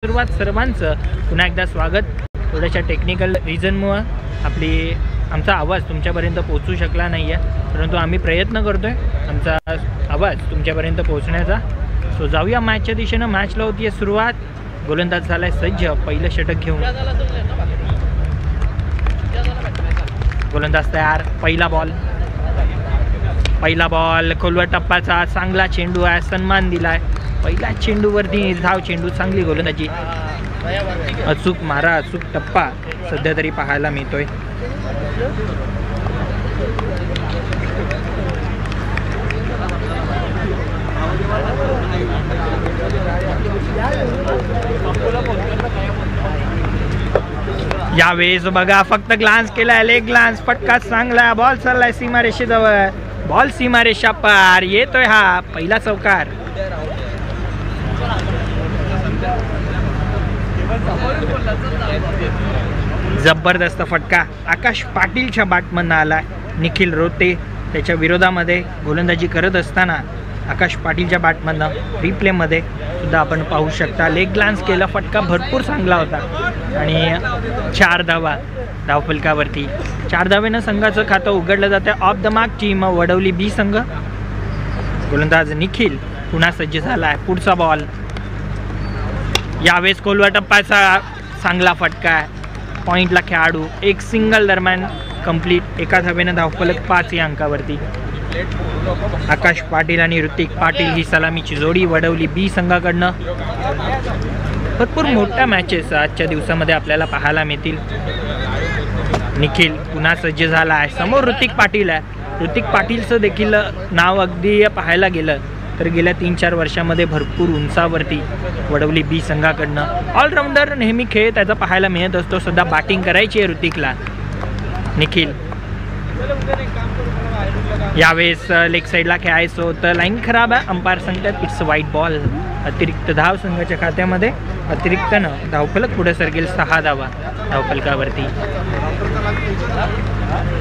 सुरुवात सर्वांचं पुन्हा एकदा स्वागत। थोड्याशा टेक्निकल रिझनमुळे आमचा आवाज तुमच्यापर्यंत पोहोचू शकला नाही आहे, परंतु आम्ही प्रयत्न करतोय आमचा आवाज तुमच्यापर्यंत पोहोचण्याचा। सो जाऊया मॅचच्या दिशेनं। मॅचला होती आहे सुरुवात। गोलंदाज झालाय सज्ज पहिलं षटक घेऊन। गोलंदाज तयार। पहिला बॉल खोलवर टप्प्याचा चांगला चेंडू आहे, सन्मान दिलाय। पहिल्या चेंडूवरती धाव, चेंडू चांगली गोलंदाजी, अचूक मारा, अचूक टप्पा सध्या तरी पाहायला मिळतोय। यावेळेस बघा फक्त ग्लान्स केलाय, लेग ग्लान्स, फटका चांगला, बॉल चाललाय सीमारेषेजवळ, बॉल सीमारेषा पार येतोय, हा पहिला चौकार। जबरदस्त फटका आकाश पाटीलच्या बॅटमधनं आलाय। निखिल रोते त्याच्या विरोधामध्ये गोलंदाजी करत असताना आकाश पाटीलच्या बॅटमधनं रिप्लेमध्ये सुद्धा आपण पाहू शकता। लेग ग्लान्स केला, फटका भरपूर चांगला होता आणि 4 धावा धावफलकावरती। 4 धावेनं संघाचं खातं उघडलं जातं। Off the mark team Vadavali B संघ। गोलंदाज निखिल पुन्हा सज्ज झालाय। पुढचा बॉल, यावेळेस खोलवा टप्प्याचा चांगला फटका, पॉइंटला खेळाडू, एक सिंगल दरम्यान कंप्लीट। एका धावेनं धावफलक 5 या अंकावरती। आकाश पाटील आणि ऋतिक पाटील ही सलामीची जोडी वडवली बी संघाकडनं। भरपूर मोठ्या मॅचेस आजच्या दिवसामध्ये आपल्याला पाहायला मिळतील। निखिल पुन्हा सज्ज झाला आहे। समोर ऋतिक पाटील आहे। ऋतिक पाटीलचं देखील नाव अगदी पाहायला गेलं तर गेल्या 3-4 वर्षामध्ये भरपूर उंचावरती वडवली बी संघाकडनं। ऑलराऊंडर नेहमी खेळ त्याचा पाहायला मिळत असतो। सध्या बॅटिंग करायची आहे ऋतिकला। निखिल यावेळेस लेग साईडला खेळायचं होतं, लाईन खराब आहे, अंपायर सांगतात इट्स वाईट बॉल। अतिरिक्त धाव संघाच्या खात्यामध्ये, अतिरिक्तनं धावफलक पुढे सरकेल 6 धावा धावफलकावरती।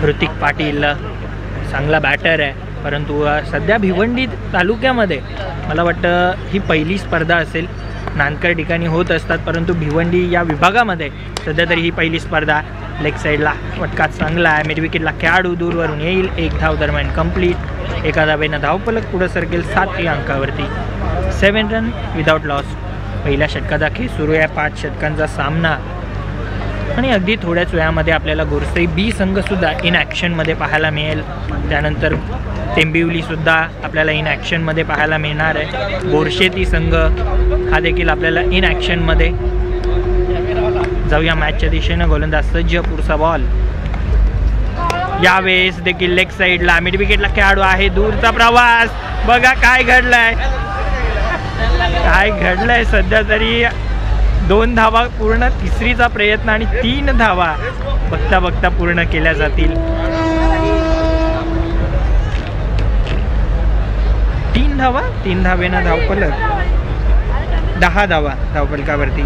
ऋतिक पाटील चांगला बॅटर आहे, परंतु सध्या भिवंडी तालुक्यामध्ये मला वाटतं ही पहिली स्पर्धा असेल। नानकर ठिकाणी होत असतात, परंतु भिवंडी या विभागामध्ये सध्या तरी ही पहिली स्पर्धा। लेग साईडला फटका चांगला आहे, मिड विकेटला खेळाडू दूरवरून येईल, 1 धाव दरम्यान कंप्लीट। एका धावेनं धावफलक पुढे सरकेल 7 या अंकावरती। 7 रन विदाउट लॉस। पहिल्या षटकाचा खेळ सुरू आहे, 5 षटकांचा सामना आणि अगदी थोड्याच वेळामध्ये आपल्याला गोरसई बी संघसुद्धा इन ॲक्शनमध्ये पाहायला मिळेल। त्यानंतर टेंबिवलीसुद्धा आपल्याला इन ॲक्शनमध्ये पाहायला मिळणार आहे। बोरशेती संघ हा देखील आपल्याला इन ॲक्शनमध्ये। जाऊया मॅचच्या दिशेनं। गोलंदाज सज्ज, पुढचा बॉल, यावेळेस देखील लेग साईडला मिड विकेटला खेळाडू आहे, दूरचा प्रवास, बघा काय घडलंय सध्या तरी 2 धावा पूर्ण, तिसरीचा प्रयत्न आणि 3 धावा बघता बघता पूर्ण केल्या जातील। 3 धावेनं धावफलक, 10 धावा धावफलकावरती।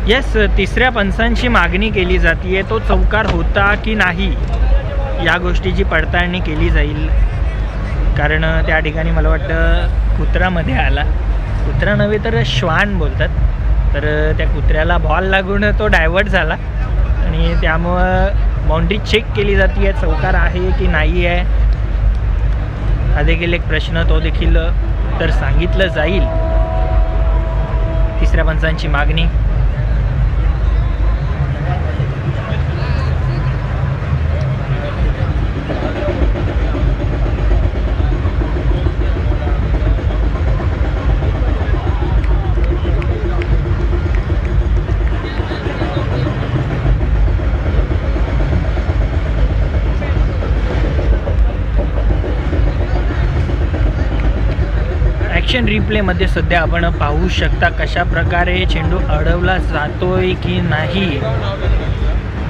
येस, तिसऱ्या पंचांची मागणी केली जाते, तो चौकार होता की नाही या गोष्टीची पडताळणी केली जाईल। कारण त्या ठिकाणी मला वाटतं कुत्र्यामध्ये आला, कुत्रा नव्हे तर श्वान बोलतात, तर त्या कुत्र्याला बॉल लागून तो डायव्हर्ट झाला आणि त्यामुळं बाउंड्री चेक केली जाते, चौकार आहे की नाही आहे हा देखील एक प्रश्न, तो देखील उत्तर सांगितलं जाईल। तिसऱ्या पंचांची मागणी, ॲक्शन रिप्लेमध्ये सध्या आपण पाहू शकता कशा प्रकारे चेंडू अडवला जातोय की नाही।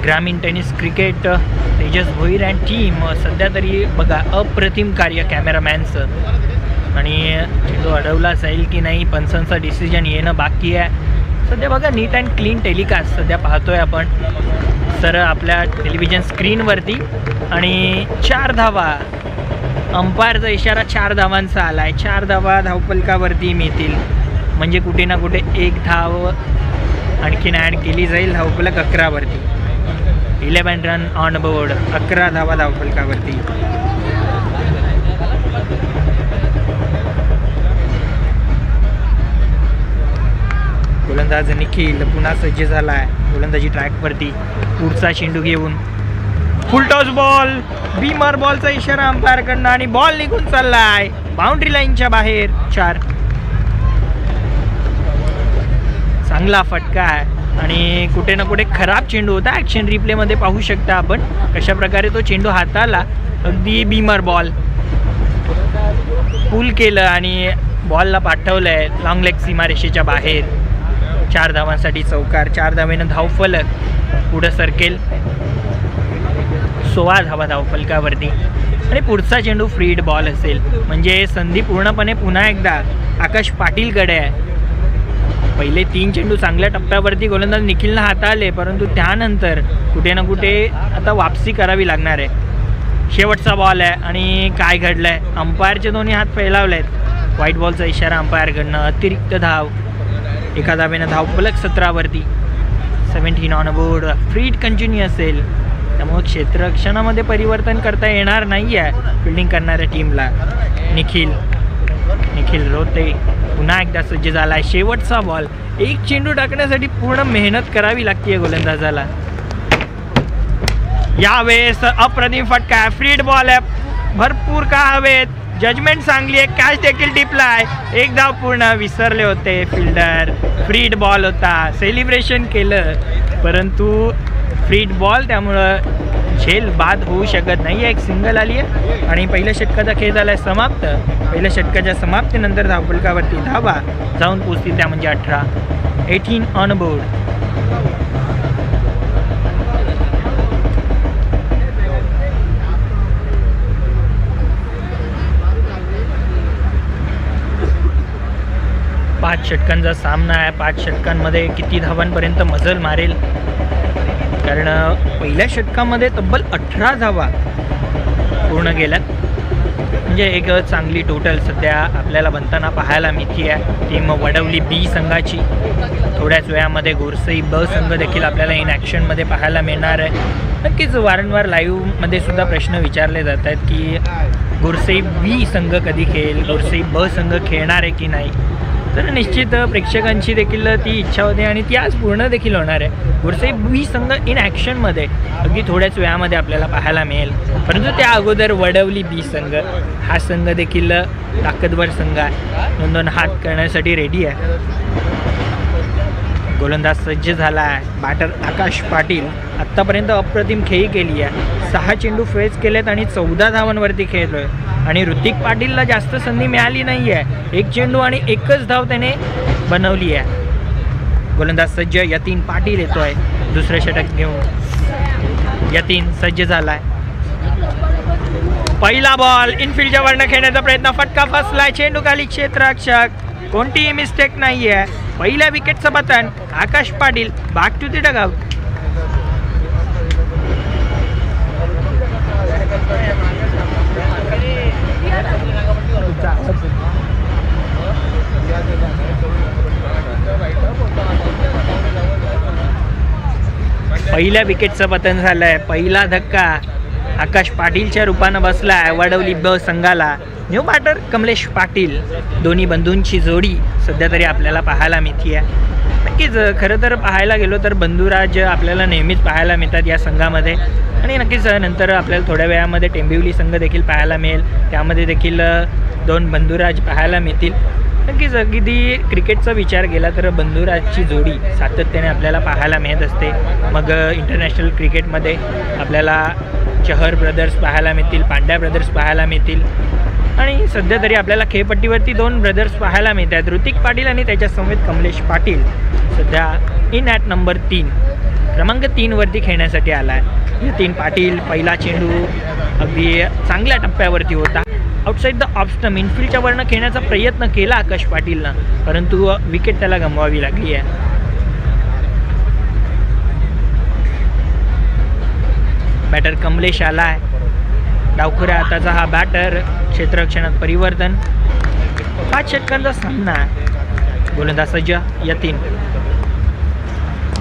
ग्रामीण tennis cricket Tejas Bhoir and team सध्या तरी बघा अप्रतिम कार्य कॅमेरामॅनचं, आणि चेंडू अडवला जाईल की नाही पंचांचा डिसिजन येणं बाकी आहे। सध्या बघा नीट अँड क्लीन टेलिकास्ट सध्या पाहतोय आपण सर आपल्या टेलिव्हिजन स्क्रीनवरती आणि 4 धावा, अंपायरचा इशारा 4 धावांचा आला आहे. 4 धावा धावफलकावरती मिळतील म्हणजे कुठे ना कुठे 1 धाव आणखीन ॲड केली जाईल धावफलक 11 वरती. 11 रन ऑन बोर्ड, 11 धावा धावफलकावरती. गोलंदाज निखिल पुन्हा सज्ज झाला आहे गोलंदाजी ट्रॅकवरती. पुढचा चेंडू घेऊन फुल टॉस बॉल, बीमर बॉलचा इशारा अंपायरकडनं आणि बॉल निघून चालला आहे बाउंड्री लाईनच्या बाहेर. 4. चांगला फटका आहे आणि कुठे ना कुठे खराब चेंडू होता. ॲक्शन रिप्लेमध्ये पाहू शकता आपण कशा प्रकारे तो चेंडू हाताला. अगदी बीमर बॉल पुल केलं आणि बॉलला पाठवलं आहे लॉंग लेग सीमारेषेच्या बाहेर. 4 धावांसाठी चौकार. 4 धावेनं धावफलक पुढं सरकेल. 16 धावा धावफलकावरती आणि पुढचा चेंडू फ्रीड बॉल असेल म्हणजे संधी पूर्णपणे पुन्हा एकदा आकाश पाटीलकडे आहे. पहिले 3 चेंडू चांगल्या टप्प्यावरती गोलंदाज निखिलनं हाताळले परंतु त्यानंतर कुठे ना कुठे आता वापसी करावी लागणार आहे. शेवटचा बॉल आहे आणि काय घडलं आहे, अंपायरचे दोन्ही हात फैलावले आहेत. व्हाईट बॉलचा इशारा अंपायरकडनं. अतिरिक्त धाव, 1 धावेनं धावफलक 17 वरती. 17 ऑन बोर्ड. फ्रीड कंटिन्यू असेल त्यामुळे क्षेत्ररक्षणामध्ये परिवर्तन करता येणार नाही आहे फिल्डिंग करणाऱ्या टीमला. निखिल रोते पुन्हा एकदा सज्ज झाला आहे. शेवटचा बॉल. 1 चेंडू टाकण्यासाठी पूर्ण मेहनत करावी लागते गोलंदाजाला. यावेळेस अप्रतिम फटका आहे. फ्रीड बॉल आहे, भरपूर का हवेत. जजमेंट चांगली आहे. कॅच देखील टिपला आहे. 1 धाव पूर्ण. विसरले होते फिल्डर. फ्रीड बॉल होता. सेलिब्रेशन केलं परंतु फ्रीड बॉल त्यामुळं झेल बाद होऊ शकत नाही. एक सिंगल आली आहे आणि पहिल्या षटकाचा खेळ झाला आहे समाप्त. पहिल्या षटकाच्या समाप्तीनंतर धावफलकावरती धावा जाऊन पोचतील त्या म्हणजे 18. 18 ऑन बोर्ड. पाच षटकांचा सामना आहे. 5 षटकांमध्ये किती धावांपर्यंत मजल मारेल कारण पहिल्या षटकामध्ये तब्बल 18 धावा पूर्ण गेल्यात म्हणजे एक चांगली टोटल सध्या आपल्याला बनताना पाहायला मिळते आहे. टीम वडवली बी संघाची. थोड्याच वेळामध्ये गोरसई ब संघ देखील आपल्याला इन ॲक्शनमध्ये पाहायला मिळणार आहे. नक्कीच वारंवार लाईव्हमध्ये सुद्धा प्रश्न विचारले जात आहेत की गोरसई बी संघ कधी खेळेल, गोरसई ब संघ खेळणार आहे की नाही. तर निश्चित प्रेक्षकांची देखील ती इच्छा होते आणि ती आज पूर्ण देखील होणार आहे. गोरसई बी संघ इन ॲक्शनमध्ये अगदी थोड्याच वेळामध्ये आपल्याला पाहायला मिळेल परंतु त्या अगोदर वडवली बी संघ हा संघ देखील ताकदवर संघ आहे. 2-2 हात करण्यासाठी रेडी आहे. गोलंदाज सज्ज झाला आहे. बॅटर आकाश पाटील आत्तापर्यंत अप्रतिम खेळी केली आहे. 6 चेंडू फेस केलेत आणि 14 धावांवरती खेळतोय आणि ऋतिक पाटीलला जास्त संधी मिळाली नाही आहे. 1 चेंडू आणि 1च धाव त्याने बनवली आहे. गोलंदाज सज्ज. यतीन पाटील येतोय दुसरं षटक घेऊन. यतीन सज्ज झालाय. पहिला बॉल इनफिल्डच्या वरनं खेळण्याचा प्रयत्न. फटका फसलाय. चेंडू खाली क्षेत्ररक्षक. कोणतीही मिस्टेक नाही आहे. पहिल्या विकेटचं पतन. Akash Patil back to the dugout. पहिल्या विकेटचं पतन झालंय. पहिला धक्का आकाश पाटीलच्या रूपानं बसला आहे वडवली ब संघाला. New batter Kamlesh Patil. दोन्ही बंधूंची जोडी सध्या तरी आपल्याला पाहायला मिळते आहे. नक्कीच खरं तर पाहायला गेलो तर बंधुराज आपल्याला नेहमीच पाहायला मिळतात या संघामध्ये आणि नक्कीच नंतर आपल्याला थोड्या वेळामध्ये टेंबिवली संघ देखील पाहायला मिळेल. त्यामध्ये देखील 2 बंधुराज पाहायला मिळतील. नक्कीच अगदी क्रिकेटचा विचार केला तर बंधुराजची जोडी सातत्याने आपल्याला पाहायला मिळत असते. मग इंटरनॅशनल क्रिकेटमध्ये आपल्याला चहर ब्रदर्स पाहायला मिळतील, पांड्या ब्रदर्स पाहायला मिळतील आणि सध्या तरी आपल्याला खेळपट्टीवरती 2 ब्रदर्स पाहायला मिळतात. ऋतिक पाटील आणि त्याच्या समवेत कमलेश पाटील सध्या इन ॲट नंबर 3 क्रमांक 3 वरती खेळण्यासाठी आला आहे. यतीन पाटील. पहिला चेंडू अगदी चांगल्या टप्प्यावरती होता. आउटसाईड द ऑफ स्टंप इनफिल्डच्या वरनं खेळण्याचा प्रयत्न केला आकाश पाटीलनं परंतु विकेट त्याला गमवावी लागली आहे. बॅटर कमलेश आला आहे. डावखुऱ्या हाताचा हा बॅटर, क्षेत्ररक्षणात परिवर्तन. 5 षटकांचा सामना. गोलंदाज सज्ज यतीन.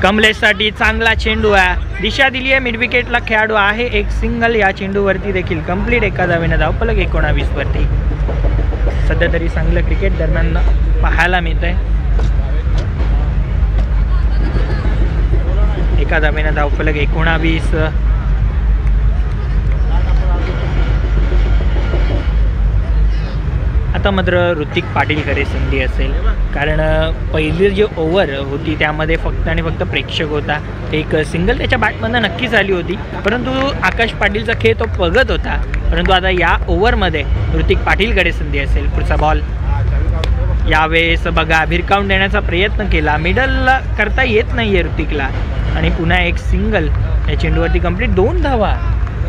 कमलेशसाठी चांगला चेंडू आहे, दिशा दिली आहे मिड विकेटला. खेळाडू आहे, एक सिंगल या चेंडूवरती देखील कंप्लीट. एका धावेनं धावफलक 19 वरती. सध्या तरी चांगलं क्रिकेट दरम्यान पाहायला मिळतंय. एका धावेनं धावफलक 19. आता मात्र ऋतिक पाटीलकडे संधी असेल, कारण पहिली जी ओव्हर होती त्यामध्ये फक्त आणि फक्त प्रेक्षक होता. एक सिंगल त्याच्या बॅटमधनं नक्कीच आली होती, परंतु आकाश पाटीलचा खेळ तो बघत होता. परंतु आता या ओव्हरमध्ये ऋतिक पाटीलकडे संधी असेल. पुढचा बॉल यावेळेस बघा भिरकावून देण्याचा प्रयत्न केला, मिडलला करता येत नाही आहे ऋतिकला. आणि पुन्हा एक सिंगल या चेंडूवरती कंप्लीट. 2 धावा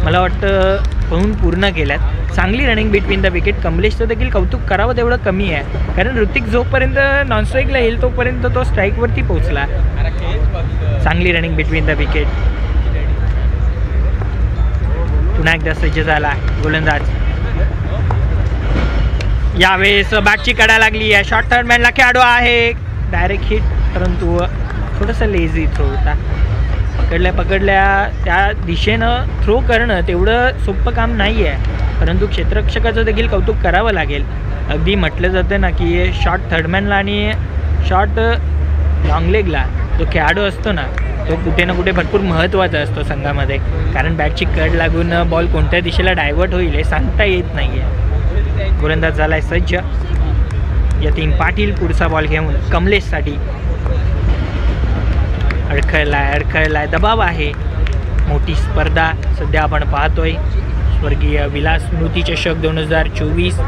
मला वाटतं पाहून पूर्ण केल्यात. चांगली रनिंग बिटवीन द विकेट. कमलेशचं देखील कौतुक करावं तेवढं कमी आहे, कारण ऋतिक जोपर्यंत नॉनस्ट्राईकला येईल तोपर्यंत तो स्ट्राईकवरती पोहोचला. चांगली रनिंग बिटवीन द विकेट. पुन्हा एकदा सज्ज झाला गोलंदाज. यावेळेस बॅटची कडा लागली आहे. शॉर्ट थर्डमॅनला खेळाडू आहे, डायरेक्ट हिट, परंतु थोडंसं लेझी थ्रो होता. पकडल्या त्या दिशेनं थ्रो करणं तेवढं सोपं काम नाही आहे, परंतु क्षेत्ररक्षकाचं देखील कौतुक करावं लागेल. अगदी म्हटलं जातं ना की शॉर्ट थर्डमॅनला आणि शॉर्ट लॉंग लेगला जो खेळाडू असतो ना तो कुठे ना कुठे भरपूर महत्त्वाचा असतो संघामध्ये, कारण बॅटची कड लागून बॉल कोणत्या दिशेला डायव्हर्ट होईल हे सांगता येत नाही आहे. गोलंदाज झाला आहे सज्ज यतीन पाटील. पुढचा बॉल घेऊन कमलेशसाठी. अडखळलाय, दबाव आहे. मोठी स्पर्धा सध्या आपण पाहतोय. स्वर्गीय विलास स्मृती चषक 2024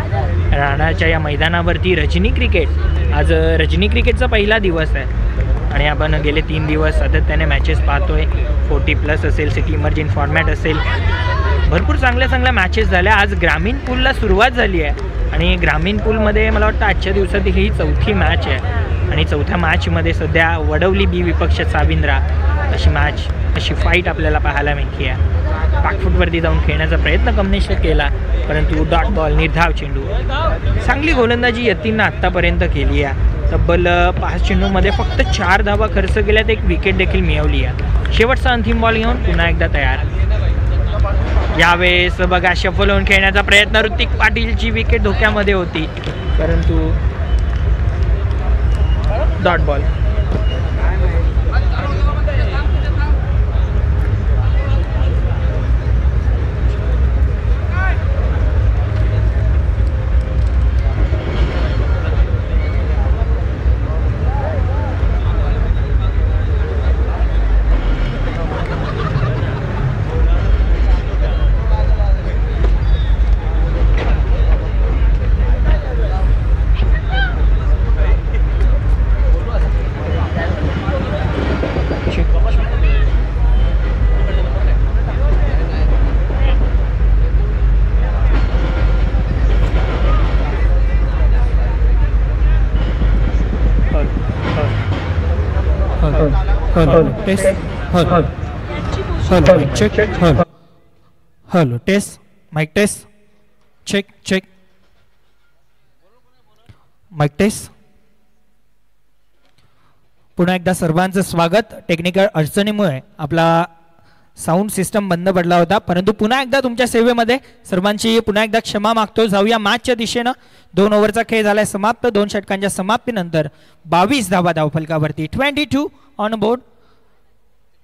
राणाच्या या मैदानावरती रजनी क्रिकेट. आज रजनी क्रिकेटचा पहिला दिवस आहे आणि आपण गेले 3 दिवस सातत्याने मॅचेस पाहतोय. 40+ असेल, सिटी इमर्जिंग फॉर्मॅट असेल, भरपूर चांगल्या मॅचेस झाल्या. आज ग्रामीण पूलला सुरुवात झाली आहे आणि ग्रामीण पूलमध्ये मला वाटतं आजच्या दिवसातील ही 4थी मॅच आहे. आणि 4थ्या मॅचमध्ये सध्या वडवली बी विपक्ष साविंद्रा अशी फाईट आपल्याला पाहायला मिळते आहे. बॅकफूटवरती जाऊन खेळण्याचा प्रयत्न कमलेशने केला, परंतु डॉट बॉल, निर्धाव चेंडू. चांगली गोलंदाजी यतीननं आत्तापर्यंत केली आहे. तब्बल 5 चेंडूमध्ये फक्त 4 धावा खर्च केल्यात, एक विकेट देखील मिळवली आहे. शेवटचा अंतिम बॉल घेऊन पुन्हा एकदा तयार. यावेळेस बघा शफल होऊन खेळण्याचा प्रयत्न. ऋतिक पाटीलची विकेट धोक्यामध्ये होती, परंतु dot ball. Hello test mic test check mic test. पुन्हा एकदा सर्वांचं स्वागत. टेक्निकल अडचणीमुळे आपला साऊंड सिस्टम बंद पडला होता, परंतु पुन्हा एकदा तुमच्या सेवेमध्ये सर्वांची पुन्हा एकदा क्षमा मागतो. जाऊया मॅचच्या दिशेनं. 2 ओव्हरचा खेळ झालाय समाप्त. 2 षटकांच्या समाप्तीनंतर 22 धावा धावफलकावरती. 22 ऑन बोर्ड.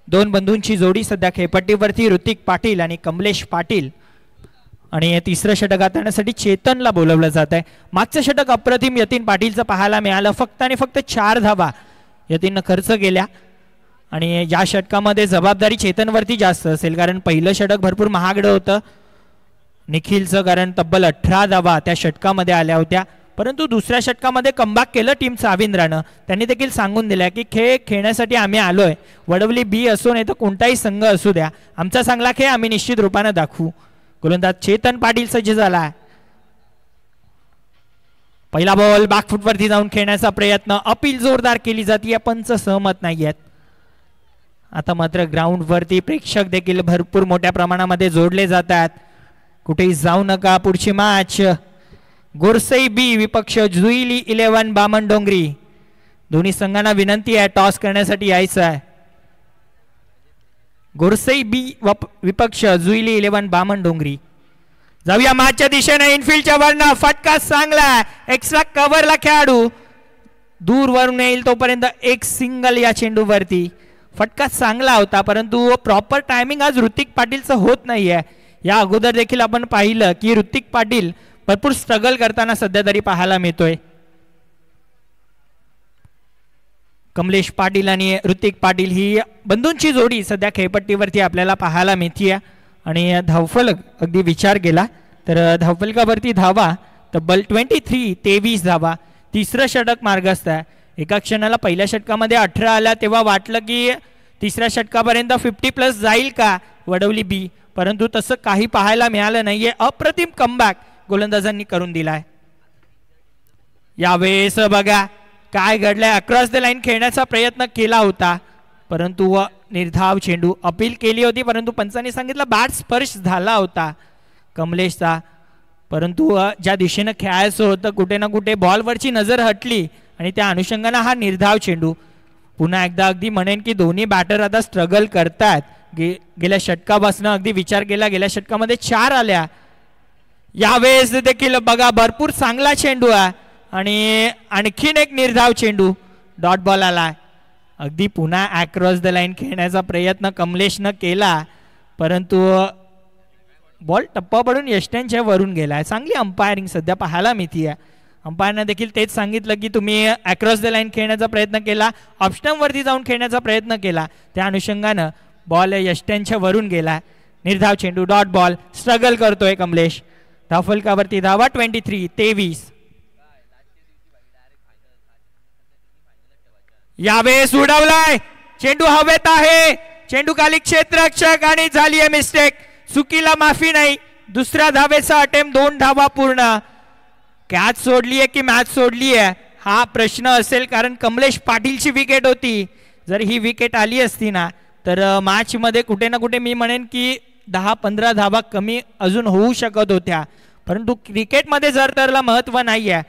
2 बंधूंची जोडी सध्या खेळपट्टीवरती. ऋतिक पाटील आणि कमलेश पाटील. आणि तिसरं षटक हाताळण्यासाठी चेतनला बोलवलं जात आहे. मागचं षटक अप्रतिम यतीन पाटीलचं पाहायला मिळालं. फक्त आणि फक्त 4 धावा यतीननं खर्च केल्या आणि या षटकामध्ये जबाबदारी चेतनवरती जास्त असेल, कारण पहिलं षटक भरपूर महागडं होतं निखिलचं, कारण तब्बल 18 धावा त्या षटकामध्ये आल्या होत्या. परंतु दुसऱ्या षटकामध्ये कमबॅक केलं टीम साविंद्रानं. त्यांनी देखील सांगून दिलं की खेळ खेळण्यासाठी आम्ही आलोय, वडवली बी असो नाही तर कोणताही संघ असू द्या, आमचा चांगला खेळ आम्ही निश्चित रूपानं दाखवू. गोलंदाज चेतन पाटील सज्ज झाला. पहिला बॉल बॅकफूटवरती जाऊन खेळण्याचा प्रयत्न. अपील जोरदार केली जाते, पंच सहमत नाही आहेत आता मात्र ग्राउंडवरती प्रेक्षक देखील भरपूर मोठ्या प्रमाणामध्ये जोडले जातात. कुठेही जाऊ नका. पुढची मॅच गोरसई बी विपक्ष जुईली 11 बामणडोंगरी. दोन्ही संघांना विनंती आहे टॉस करण्यासाठी यायचं आहे. गोरसई बी विपक्ष जुईली 11 बामणडोंगरी. जाऊया मॅचच्या दिशेने. इनफिल्डच्या वरनं फटका चांगला. एक्स्ट्रा कव्हरला खेळाडू दूर वरून येईल तोपर्यंत एक सिंगल या चेंडूवरती. फटका चांगला होता परंतु प्रॉपर टायमिंग आज ऋतिक पाटीलचं होत नाहीये. या अगोदर देखील आपण पाहिलं की ऋतिक पाटील भरपूर स्ट्रगल करताना सध्या तरी पाहायला मिळतोय. कमलेश पाटील आणि ऋतिक पाटील ही बंधूंची जोडी सध्या खेळपट्टीवरती आपल्याला पाहायला मिळतीये. आणि धावफलक अगदी विचार केला तर धावफलकावरती धावा तब्बल 23 धावा. तिसरं षटक मार्गस्थ आहे. एका क्षणाला पहिल्या षटकामध्ये 18 आल्या तेव्हा वाटलं की तिसऱ्या षटकापर्यंत 50+ जाईल का वडवली बी, परंतु तसं काही पाहायला मिळालं नाहीये. अप्रतिम कमबॅक गोलंदाजांनी करून दिलाय. यावेळेस बघा काय घडलंय. अक्रॉस द लाईन खेळण्याचा प्रयत्न केला होता परंतु निर्धाव चेंडू. अपील केली होती परंतु पंचांनी सांगितलं बॅट स्पर्श झाला होता कमलेशचा. परंतु ज्या दिशेनं खेळायचं होतं कुठे ना कुठे बॉलवरची नजर हटली आणि त्या अनुषंगाने हा निर्धाव चेंडू. पुन्हा एकदा अगदी म्हणेन की दोन्ही बॅटर आता स्ट्रगल करतात. गेल्या षटकापासून अगदी विचार केला गेल्या षटकामध्ये 4 आल्या. यावेळेस देखील बघा भरपूर चांगला चेंडू आहे आणि आणखीन एक निर्धाव चेंडू. डॉट बॉल आला. अगदी पुन्हा अक्रॉस द लाईन खेळण्याचा प्रयत्न कमलेशनं केला परंतु बॉल टप्पा पडून यष्ट्यांच्या वरून गेलाय. चांगली अंपायरिंग सध्या पाहायला मिळतीये. अंपायरनं देखील तेच सांगितलं की तुम्ही अक्रॉस द लाईन खेळण्याचा प्रयत्न केला, ऑफस्टंपवरती जाऊन खेळण्याचा प्रयत्न केला, त्या अनुषंगानं बॉल यष्ट्यांच्या वरून गेला. निर्धाव चेंडू. Dot ball. स्ट्रगल करतोय कमलेश. धावफलकावरती धावा 23. यावेळेस उडवलाय चेंडू. हवेत आहे. चेंडू खाली क्षेत्ररक्षक आणि झाली आहे मिस्टेक. चुकीला माफी नाही. दुसऱ्या धावेचा अटेम्प्ट. 2 धावा पूर्ण. कॅच सोडली आहे की मॅच सोडली आहे हा प्रश्न असेल कारण कमलेश पाटीलची विकेट होती. जर ही विकेट आली असती ना तर मॅच मध्ये कुठे ना कुठे मी म्हणेन की 10-15 धावा कमी अजून होऊ शकत होत्या. परंतु क्रिकेटमध्ये जर त्याला महत्व नाही आहे.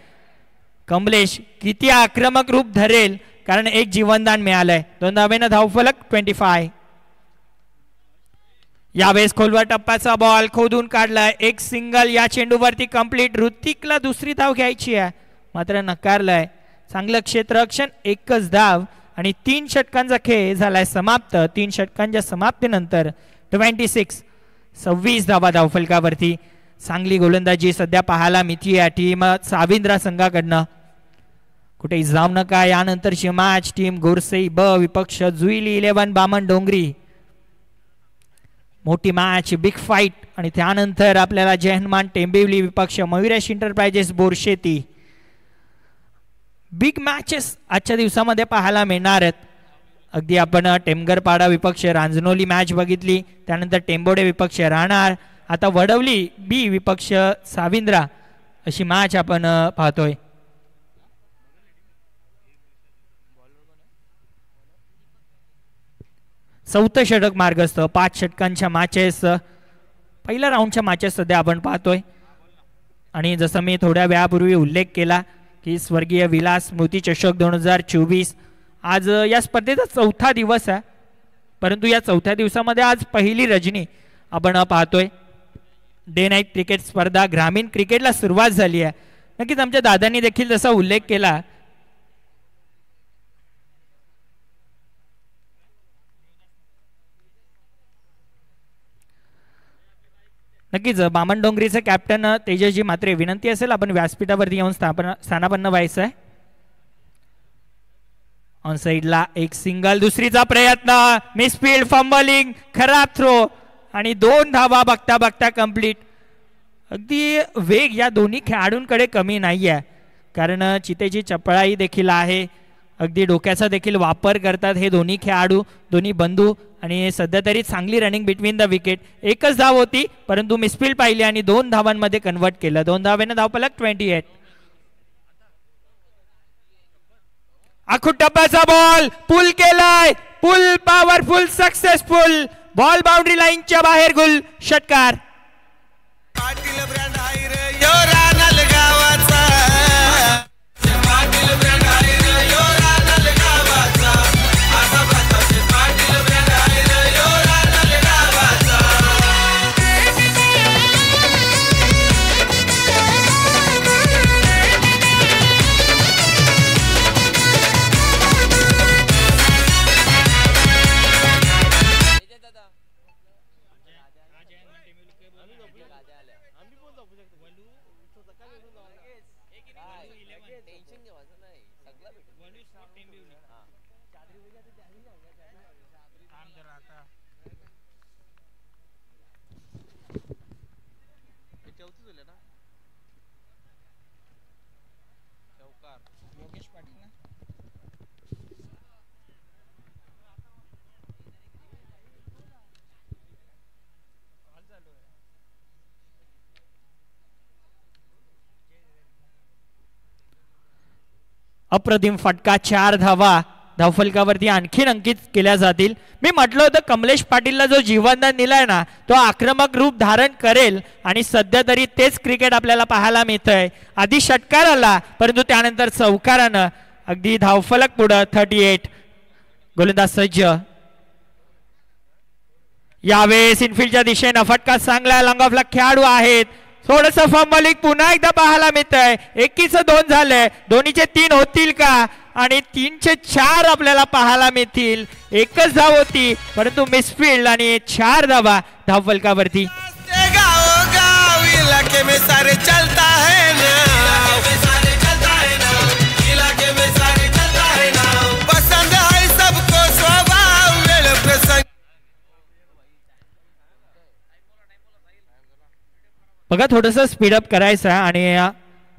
कमलेश किती आक्रमक रूप धरेल कारण एक जीवनदान मिळालंय. 2 धावेनं धावफलक 25. यावेळेस खोलवर टप्प्याचा बॉल खोदून काढलाय. एक सिंगल या चेंडूवरती कंप्लीट. ऋतिकला दुसरी धाव घ्यायची आहे मात्र नकारलाय. चांगलं क्षेत्ररक्षण. एकच धाव आणि 3 षटकांचा खेळ झालाय समाप्त. 3 षटकांच्या समाप्तीनंतर 26 धावा धावफलकावरती. चांगली गोलंदाजी सध्या पाहायला मिळतीये या टीम साविंद्रा संघाकडनं. कुठेही जाऊ नका. यानंतरची मॅच टीम गोरसई ब विपक्ष जुईली 11 बामणडोंगरी. मोठी मॅच, बिग फाईट. आणि त्यानंतर आपल्याला जय हनुमान टेंबिवली विपक्ष मयुरेश एंटरप्राइजेस बोरशेती. बिग मॅचेस आजच्या दिवसामध्ये पाहायला मिळणार आहेत. अगदी आपण टेमगरपाडा विपक्ष रांजनोली मॅच बघितली, त्यानंतर टेंबोडे विपक्ष राहणार, आता वडवली बी विपक्ष साविंद्रा अशी मॅच आपण पाहतोय. चौथं षटक मार्गस्थ. 5 षटकांच्या मॅचेस, पहिल्या राऊंडच्या मॅचेस सध्या आपण पाहतोय. आणि जसं मी थोड्या वेळापूर्वी उल्लेख केला की स्वर्गीय विलास स्मृती चषक 2024 आज या स्पर्धेचा 4था दिवस आहे. परंतु या 4थ्या दिवसामध्ये आज पहिली रजनी आपण पाहतोय. डे नाईट क्रिकेट स्पर्धा ग्रामीण क्रिकेटला सुरुवात झाली आहे. नक्कीच आमच्या दादांनी देखील जसा उल्लेख केला नक्कीच बामणडोंगरीचे कॅप्टन तेजसजी मात्रे विनंती असेल आपण व्यासपीठावरती येऊन स्थानापन्न व्हायचं आहे. ऑन साइडला एक सिंगल, दुसरीचा प्रयत्न, मिसफील्ड, फंबलिंग, खराब थ्रो आणि 2 धावा बघता बघता कंप्लीट. अगदी वेग या दोन्ही खेळाडूंकडे कमी नाही आहे कारण चितेची चपळाई देखील आहे. अगदी डोक्याचा देखील वापर करतात हे दोन्ही खेळाडू, दोन्ही बंधू. आणि सध्या तरी चांगली रनिंग बिटवीन द विकेट. एकच धाव होती परंतु मिसफील्ड पाहिली आणि 2 धावांमध्ये कन्वर्ट केलं. 2 धावेनं धावफलक 28. आखूड टप्प्याचा बॉल पुल केलाय. फुल पॉवरफुल सक्सेसफुल बॉल बाउंड्री लाईनच्या बाहेर गुल षटकार. पाटील ब्रँड आहे रे यो रानाल गावाचा. पाटील ब्रँड आहे रे यो रानाल गावाचा. आता प्रतापचे पाटील ब्रँड आहे रे यो रानाल गावाचा. अप्रतिम फटका. 4 धावा धावफलकावरती आणखीन अंकित केल्या जातील. मी म्हटलं होतं कमलेश पाटीलला जो जीवनदान दिलाय ना तो आक्रमक रूप धारण करेल आणि सध्या तरी तेच क्रिकेट आपल्याला पाहायला मिळतंय. आधी षटकार आला परंतु त्यानंतर चौकारानं अगदी धावफलक पुढं. 38 गोलंदाज सज्ज. यावेळेस इनफिल्डच्या दिशेनं फटका चांगला. लॉंग ऑफला खेळाडू आहेत. थोडस फंबलिंग पुन्हा एकदा पाहायला मिळतंय. 21-2 झालंय. दोन्हीचे 3 होतील का आणि 3चे 4 आपल्याला पाहायला मिळतील. एकच धाव होती परंतु मिसफिल्ड आणि 4 धावा धावफलकावरती. गाँव गाँव इलाके में सारे चलता है ना. इलाके में सारे चलता है ना. पसंद है सबको स्वभाव वेळ प्रसंग. बघा थोडस स्पीडअप करायचं आणि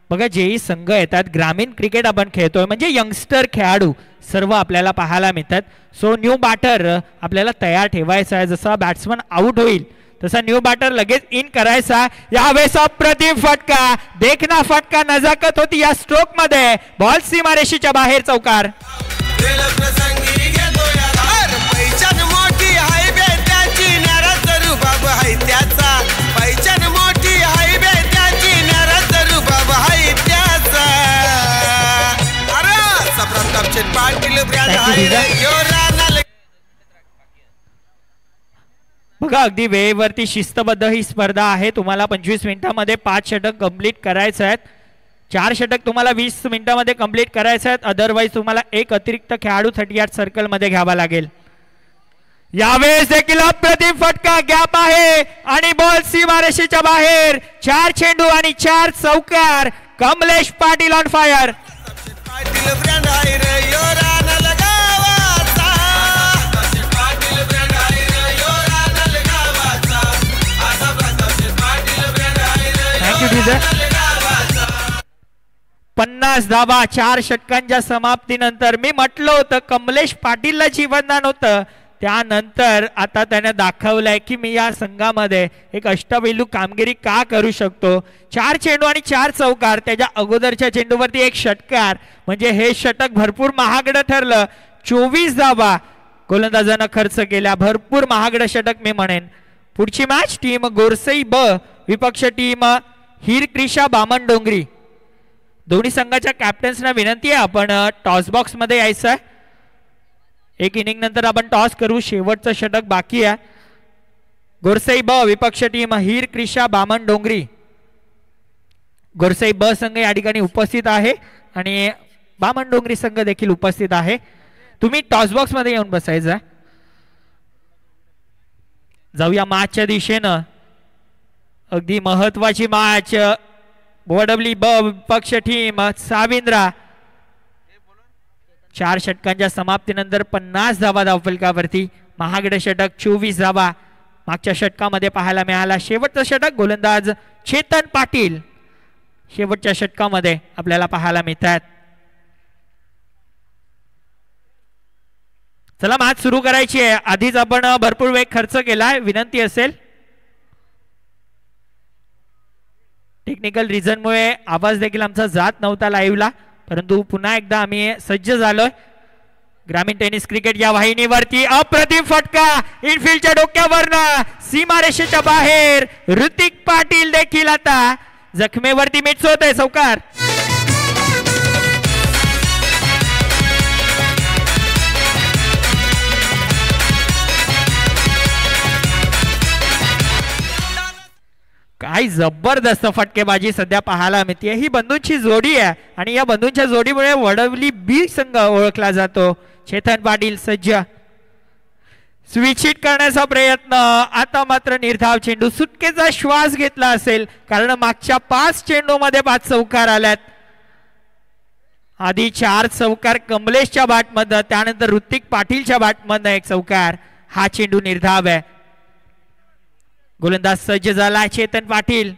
बघा जेही संघ येतात ग्रामीण क्रिकेट आपण खेळतोय म्हणजे यंगस्टर खेळाडू सर्व आपल्याला पाहायला मिळतात. सो न्यू बॅटर आपल्याला तयार ठेवायचा आहे. जसा बॅट्समन आउट होईल तसा न्यू बॅटर लगेच इन करायचा. यावेळेस अप्रतिम फटका. देखना फटका. नजाकत होती या स्ट्रोक मध्ये. बॉल सीमारेषेच्या बाहेर चौकार. पैशान मोठी हाय बे त्याची नाराज रुबाब हाय त्याचा. पैशान मोठी हाय बे त्याची नाराज रुबाब हाय त्याचा. अरे प्रतापचे पाटील ब्रँड आहे रे यो रानाल. बघा अगदी वेळेवरती शिस्तबद्ध ही स्पर्धा आहे. तुम्हाला 25 मिनिटांमध्ये 5 षटक कंप्लीट करायचे आहेत. 4 षटक तुम्हाला 20 मिनिटांमध्ये कंप्लीट करायचे आहेत. अदरवाईज तुम्हाला एक अतिरिक्त खेळाडू 38 सर्कल मध्ये घ्यावा लागेल. यावेळेस देखील अप्रतिम फटका. गॅप आहे आणि बॉल सीमारेषेच्या बाहेर. 4 चेंडू आणि 4 चौकार. Kamlesh Patil on fire. Patil brand आहे रे यो रानाल गावाचा. पाटील ब्रँड आहे रे यो रानाल गावाचा. आता प्रतापचे पाटील ब्रँड आहे रे यो रानाल गावाचा. 50 धावा 4 षटकांच्या समाप्तीनंतर. मी म्हटलं होतं कमलेश पाटीलला जीवनदान होतं. त्यानंतर आता त्याने दाखवलंय की मी या संघामध्ये एक अष्टपैलू कामगिरी का करू शकतो. 4 चेंडू आणि 4 चौकार. त्याच्या अगोदरच्या चेंडूवरती एक षटकार म्हणजे हे षटक भरपूर महागडं ठरलं. 24 धावा गोलंदाजानं खर्च केल्या. भरपूर महागडं षटक मी म्हणेन. पुढची मॅच टीम गोरसई ब विपक्ष टीम हिरक्रिशा बामण डोंगरी. दोन्ही संघाच्या कॅप्टन्सना विनंती आहे आपण टॉस बॉक्स मध्ये यायचं आहे. एक इनिंग नंतर आपण टॉस करू. शेवटचं षटक बाकी आहे. गोरसई ब विपक्ष टीम हिरक्रिशा बामण डोंगरी. गोरसई ब संघ या ठिकाणी उपस्थित आहे आणि बामण डोंगरी संघ देखील उपस्थित आहे. तुम्ही टॉस बॉक्स मध्ये येऊन बसायचं. जाऊया मॅचच्या दिशेनं. अगदी महत्वाची मॅच. बोडबली ब विपक्ष टीम साविंद्रा. 4 षटकांच्या समाप्तीनंतर 50 धावा धावफलकावरती. महागडे षटक 24 धावा मागच्या षटकामध्ये पाहायला मिळाला. शेवटचं षटक गोलंदाज चेतन पाटील शेवटच्या षटकामध्ये आपल्याला पाहायला मिळतात. चला मॅच सुरू करायची आहे. आधीच आपण भरपूर वेळ खर्च केलाय. विनंती असेल टेक्निकल रिझनमुळे आवाज देखील आमचा जात नव्हता लाईव्हला परंतु पुन्हा एकदा आम्ही सज्ज झालोय. ग्रामीण टेनिस क्रिकेट या वाहिनीवरती अप्रतिम फटका इनफिल्डच्या डोक्यावरनं सीमारेषेच्या बाहेर ऋतिक पाटील देखील आता जखमेवरती मिटसोत चौकार. काय जबरदस्त फटकेबाजी सध्या पाहायला मिळते. ही बंधूंची जोडी आहे आणि या बंधूंच्या जोडीमुळे वडवली बी संघ ओळखला जातो. चेतन पाटील सज्ज स्विच हिट करण्याचा प्रयत्न. आता मात्र निर्धाव चेंडू सुटकेचा श्वास घेतला असेल कारण मागच्या 5 चेंडूमध्ये 5 चौकार आल्यात. आधी 4 चौकार कमलेशच्या बॅटमधनं त्यानंतर ऋतिक पाटीलच्या बॅटमधनं 1 चौकार. हा चेंडू निर्धाव आहे. गोलंदाज सज्ज झाला चेतन पाटील.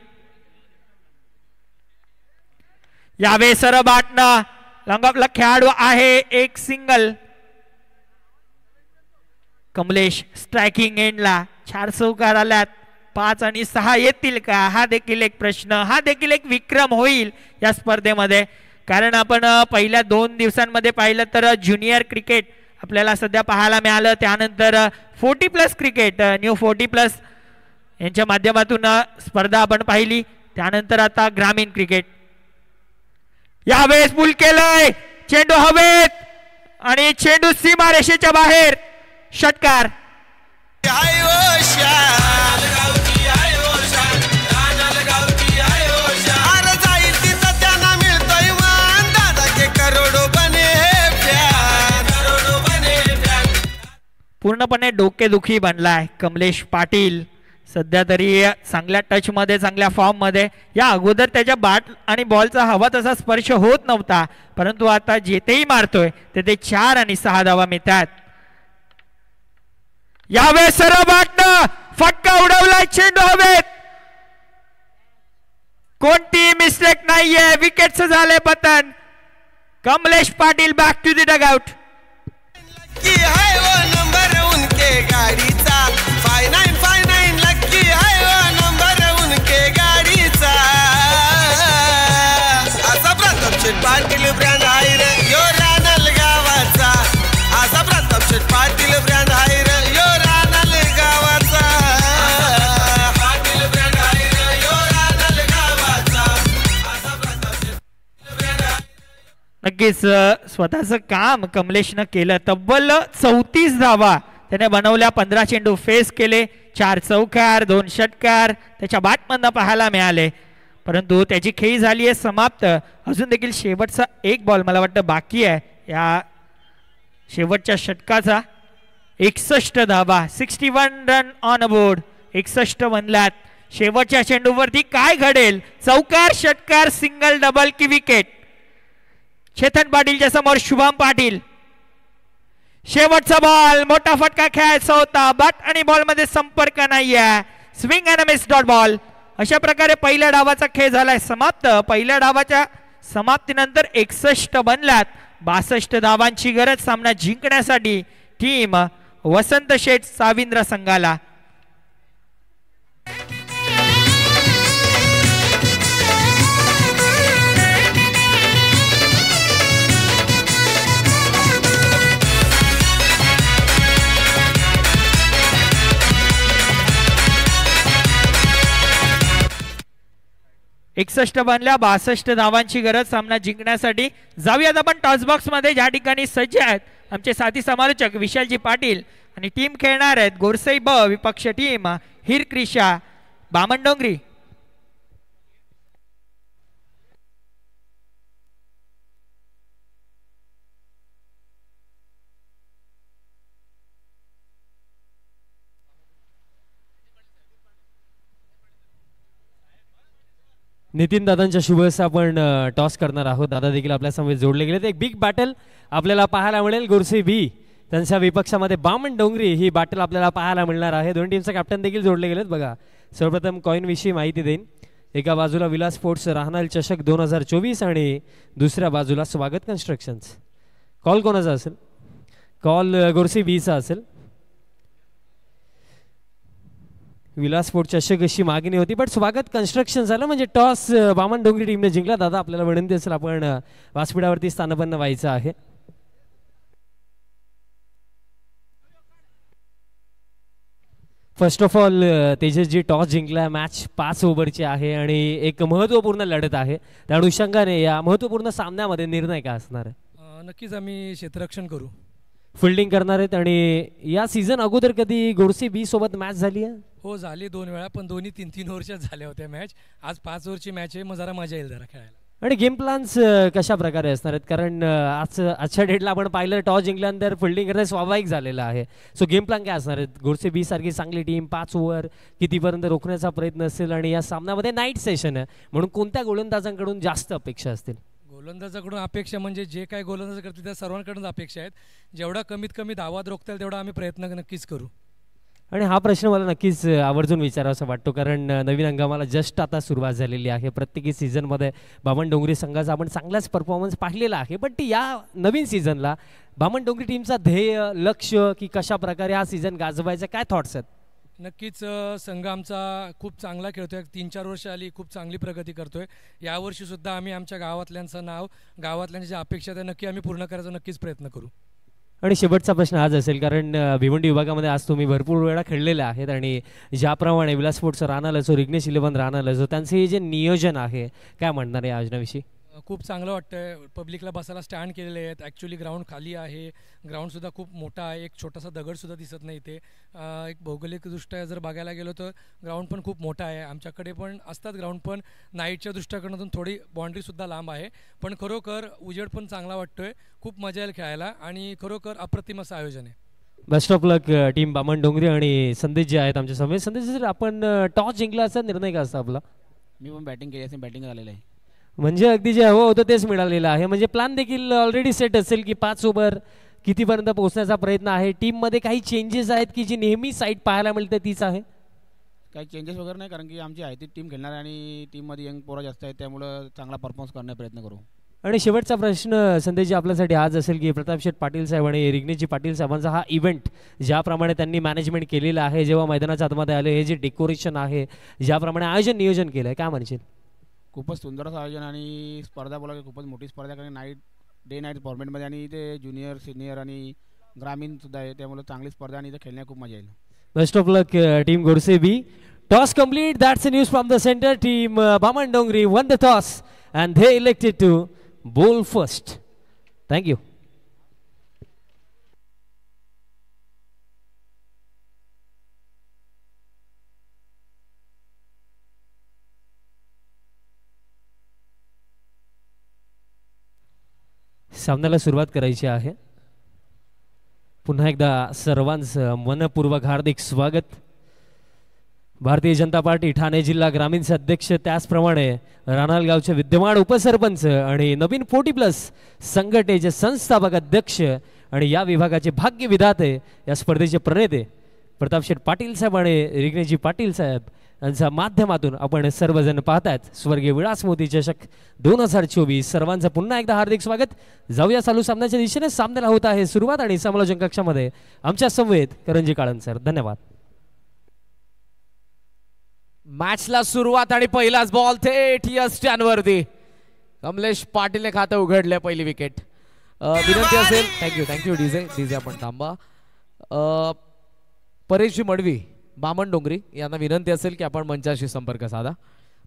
यावे सर बॅटनं लंगापला खेळाडू आहे. 1 सिंगल. कमलेश स्ट्रायकिंग एंडला 4 चौकार आल्यात. 5 आणि 6 येतील का हा देखील एक प्रश्न. हा देखील एक विक्रम होईल या स्पर्धेमध्ये कारण आपण पहिल्या 2 दिवसांमध्ये पाहिलं तर ज्युनियर क्रिकेट आपल्याला सध्या पाहायला मिळालं. त्यानंतर 40+ क्रिकेट न्यू 40+ यांच्या माध्यमातून स्पर्धा आपण पाहिली. त्यानंतर आता ग्रामीण क्रिकेट. यावेळेस पूल केलंय. चेंडू हवेत आणि चेंडू सीमारेषेच्या बाहेर. षटकार. पूर्णपणे डोकेदुखी बनलाय कमलेश पाटील. सध्या तरी चांगल्या टच मध्ये चांगल्या फॉर्म मध्ये. या अगोदर त्याच्या बॅट आणि बॉलचा हवा तसा स्पर्श होत नव्हता परंतु आता जेथेही मारतोय तेथे 4 आणि 6 धावा मिळतात. यावेळेस सरळ बॅटनं फटका उडवलाय. चेंडू हवेत. कोणती मिस्टेक नाहीये. विकेटचं झाले पतन. Kamlesh Patil back to the dugout. Number उनके गाडीचा 5959 लक्की है वो नंबर उनके गाडीचा. असा प्रताप शेठ पाटील ब्रँड आहे रे यो रानल गावाचा. असा प्रताप शेठ पाटील ब्रँड आहे रे यो रानल गावाचा. पाटील ब्रँड आहे रे यो रानल गावाचा. असा प्रताप शेठ ब्रँड. नक्कीच स्वतःचं काम कमलेशनं केलं. तब्बल 34 धावा त्याने बनवल्या. 15 चेंडू फेस केले. 4 चौकार 2 षटकार त्याच्या बॅटमधनं पाहायला मिळाले परंतु त्याची खेळी झाली आहे समाप्त. अजून देखील शेवटचा 1 बॉल मला वाटतं बाकी आहे या शेवटच्या षटकाचा. 61 धावा 61 रन ऑन बोर्ड. 61 बनल्यात. शेवटच्या चेंडूवरती काय घडेल. चौकार षटकार सिंगल डबल की विकेट. चेतन पाटीलच्या समोर शुभम पाटील. शेवटचा बॉल. मोठा फटका खेळायचा होता. बॅट आणि बॉल मध्ये संपर्क नाहीये. Swing and miss dot ball. अशा प्रकारे पहिल्या डावाचा खेळ झालाय समाप्त. पहिल्या डावाच्या समाप्तीनंतर 61 बनल्यात. 62 धावांची गरज सामना जिंकण्यासाठी टीम वसंत शेठ साविंद्र संघाला. बनल्या. 62 धावांची गरज सामना जिंकण्यासाठी. जाऊयात आपण टॉस बॉक्स मध्ये ज्या ठिकाणी सज्ज आहेत आमचे साथी समालोचक विशालजी पाटील आणि टीम खेळणार आहेत गोरसई ब विपक्ष टीम हिरक्रिशा बामणडोंगरी. नितीन दादांच्या शुभेच्छा आपण टॉस करणार आहोत. दादा देखील आपल्या समोर जोडले गेले. एक बिग बॅटल आपल्याला पाहायला मिळेल. गोरसे बी त्यांच्या विपक्षामध्ये बामणडोंगरी ही बॅटल आपल्याला पाहायला मिळणार आहे. दोन टीमचे कॅप्टन देखील जोडले गेलेत. बघा सर्वप्रथम कॉइन विषयी माहिती देईन. एका बाजूला विलास स्पोर्ट्स राहणार चषक 2024 आणि दुसऱ्या बाजूला स्वागत कन्स्ट्रक्शन्स. कॉल कोणाचा असेल. कॉल गोरसे बीचा असेल. विलास स्पोर्ट्स चषक अशी मागणी होती बट स्वागत कन्स्ट्रक्शन झालं म्हणजे टॉस बामणडोंगरी टीमने जिंकला. दादा, आपल्याला विनंती असेल आपण व्यासपीठावरती स्थानपन्न व्हायचं आहे. First of all Tejas ji toss जिंकला, मॅच 5 ओव्हरची आहे आणि एक महत्त्वपूर्ण लढत आहे, त्या अनुषंगाने या महत्त्वपूर्ण सामन्यामध्ये निर्णय काय असणार आहे? नक्कीच आम्ही क्षेत्ररक्षण करू. फिल्डिंग करणार आहेत आणि या सीझन अगोदर कधी गोडसे बी सोबत मॅच झाली आहे? हो झाली 2 वेळा, पण दोन्ही 3-3 ओव्हरच्या झाल्या होत्या मॅच. आज 5 ओव्हरची मॅच आहे, मग जरा मजा येईल जरा खेळायला. आणि गेम प्लॅन्स कशा प्रकारे असणार आहेत? कारण आजच्या डेटला आपण पाहिलं टॉस जिंकल्यानंतर फिल्डिंग करणं स्वाभाविक झालेलं आहे. सो गेम प्लॅन काय असणार आहेत? गोडसे बी सारखी चांगली टीम 5 ओव्हर कितीपर्यंत रोखण्याचा प्रयत्न असेल आणि या सामन्यामध्ये नाईट सेशन आहे म्हणून कोणत्या गोलंदाजांकडून जास्त अपेक्षा असतील? गोलंदाजाकडून अपेक्षा म्हणजे जे काय गोलंदाज करतील त्या सर्वांकडून अपेक्षा आहेत. जेवढा कमीत कमी धावात रोखता येईल तेवढा आम्ही प्रयत्न नक्कीच करू. आणि हा प्रश्न मला नक्कीच आवर्जून विचारावासा वाटतो कारण नवीन हंगामाला जस्ट आता सुरुवात झालेली आहे. प्रत्येकी सीझनमध्ये बामण डोंगरी संघाचा आपण चांगलाच परफॉर्मन्स पाहिलेला आहे, बट या नवीन सीझनला बामण डोंगरी टीमचा ध्येय, लक्ष की कशा प्रकारे हा सीझन गाजवायचा, काय थॉट्स आहेत? नक्कीच संघ आमचा खूप चांगला खेळतोय. 3-4 वर्ष आली खूप चांगली प्रगती करतोय. यावर्षीसुद्धा आम्ही आमच्या गावातल्यांचं नाव, गावातल्यांच्या ज्या अपेक्षा त्या नक्की आम्ही पूर्ण करायचा नक्कीच प्रयत्न करू. आणि शेवटचा प्रश्न आज असेल कारण भिवंडी विभागामध्ये आज तुम्ही भरपूर वेळा खेळलेले आहेत आणि ज्याप्रमाणे विलास स्पोर्ट्स राहणार असो, रिग्नेश इलेव्हन राहणार असो, त्यांचं हे जे नियोजन आहे काय म्हणणार या योजनेविषयी? खूप चांगलं वाटतंय. पब्लिकला बसायला स्टँड केलेले आहेत. ॲक्च्युली ग्राउंड खाली आहे, ग्राउंडसुद्धा खूप मोठा आहे, एक छोटासा दगडसुद्धा दिसत नाही ते. एक भौगोलिकदृष्ट्या जर बघायला गेलो तर ग्राउंड पण खूप मोठा आहे. आमच्याकडे पण असतात ग्राउंड, पण नाईटच्या दृष्टिकोनातून थोडी बाउंड्रीसुद्धा लांब आहे. पण खरोखर उजेड पण चांगला वाटतोय, खूप मजा येईल खेळायला आणि खरोखर अप्रतिम असं आयोजन आहे. Best of luck team Baman डोंगरी. आणि संदेश जे आहेत आमच्या समोर, संदेश जर आपण टॉस जिंकला असा निर्णय का असता आपला? मी पण बॅटिंग केली असेल, बॅटिंग झालेलं आहे. म्हणजे अगदी जे हवं होतं तेच मिळालेलं आहे. म्हणजे प्लॅन देखील ऑलरेडी सेट असेल की 5 ओव्हर कितीपर्यंत पोहोचण्याचा प्रयत्न आहे. टीममध्ये काही चेंजेस आहेत की जी नेहमी साईड पाहायला मिळते तीच आहे? काही चेंजेस वगैरे नाही, कारण की आमची आहे ती टीम खेळणार आहे आणि टीममध्ये यंग पोरं जास्त आहेत, त्यामुळं चांगला परफॉर्मन्स करण्याचा प्रयत्न करू. आणि शेवटचा प्रश्न संदेशजी आपल्यासाठी आज असेल की प्रताप शेठ पाटील साहेब आणि रिग्नेशजी पाटील साहेबांचा हा इव्हेंट ज्याप्रमाणे त्यांनी मॅनेजमेंट केलेलं आहे, जेव्हा मैदानाच्या आतमध्ये आले, हे जे डेकोरेशन आहे, ज्याप्रमाणे आयोजन नियोजन केलं आहे, काय म्हणशील? खूपच सुंदर असं आयोजन आणि स्पर्धा बोला की खूपच मोठी स्पर्धा, कारण नाईट डे नाईट फॉर्मेटमध्ये आणि ते ज्युनियर सिनियर आणि ग्रामीणसुद्धा आहे, त्यामुळे चांगली स्पर्धा आणि इथे खेळण्यात खूप मजा येईल. Best of luck team Godse B. Toss complete. That's a news from the centre. Team Baman Dongri won the toss and they elected to bowl first. Thank you. सामन्याला सुरुवात करायची आहे. पुन्हा एकदा सर्वांचं मनपूर्वक हार्दिक स्वागत. भारतीय जनता पार्टी ठाणे जिल्हा ग्रामीणचे अध्यक्ष, त्याचप्रमाणे रानालगावचे विद्यमान उपसरपंच आणि नवीन 40+ संघटनेचे संस्थापक अध्यक्ष आणि या विभागाचे भाग्य विधाते, या स्पर्धेचे प्रणेते प्रताप शेठ पाटील साहेब आणि रिग्नेशजी पाटील साहेब यांच्या माध्यमातून आपण सर्वजण पाहतायत स्वर्गीय विलास मोती चषक 2024. सर्वांचं पुन्हा एकदा हार्दिक स्वागत. जाऊया चालू सामन्याच्या दिशेने. सामन्याला होत आहे सुरुवात आणि समालोचन कक्षामध्ये आमच्या समवेत करंजी काळन सर. धन्यवाद. मॅचला सुरुवात आणि पहिलाच बॉल थेट या स्टँडवरती. कमलेश पाटीलने खातं उघडले. पहिली विकेट. विनंती असेल, थँक्यू डीजे आपण थांबा. परेशजी मडवी बामण डोंगरी यांना विनंती असेल की आपण मंचाशी संपर्क साधा.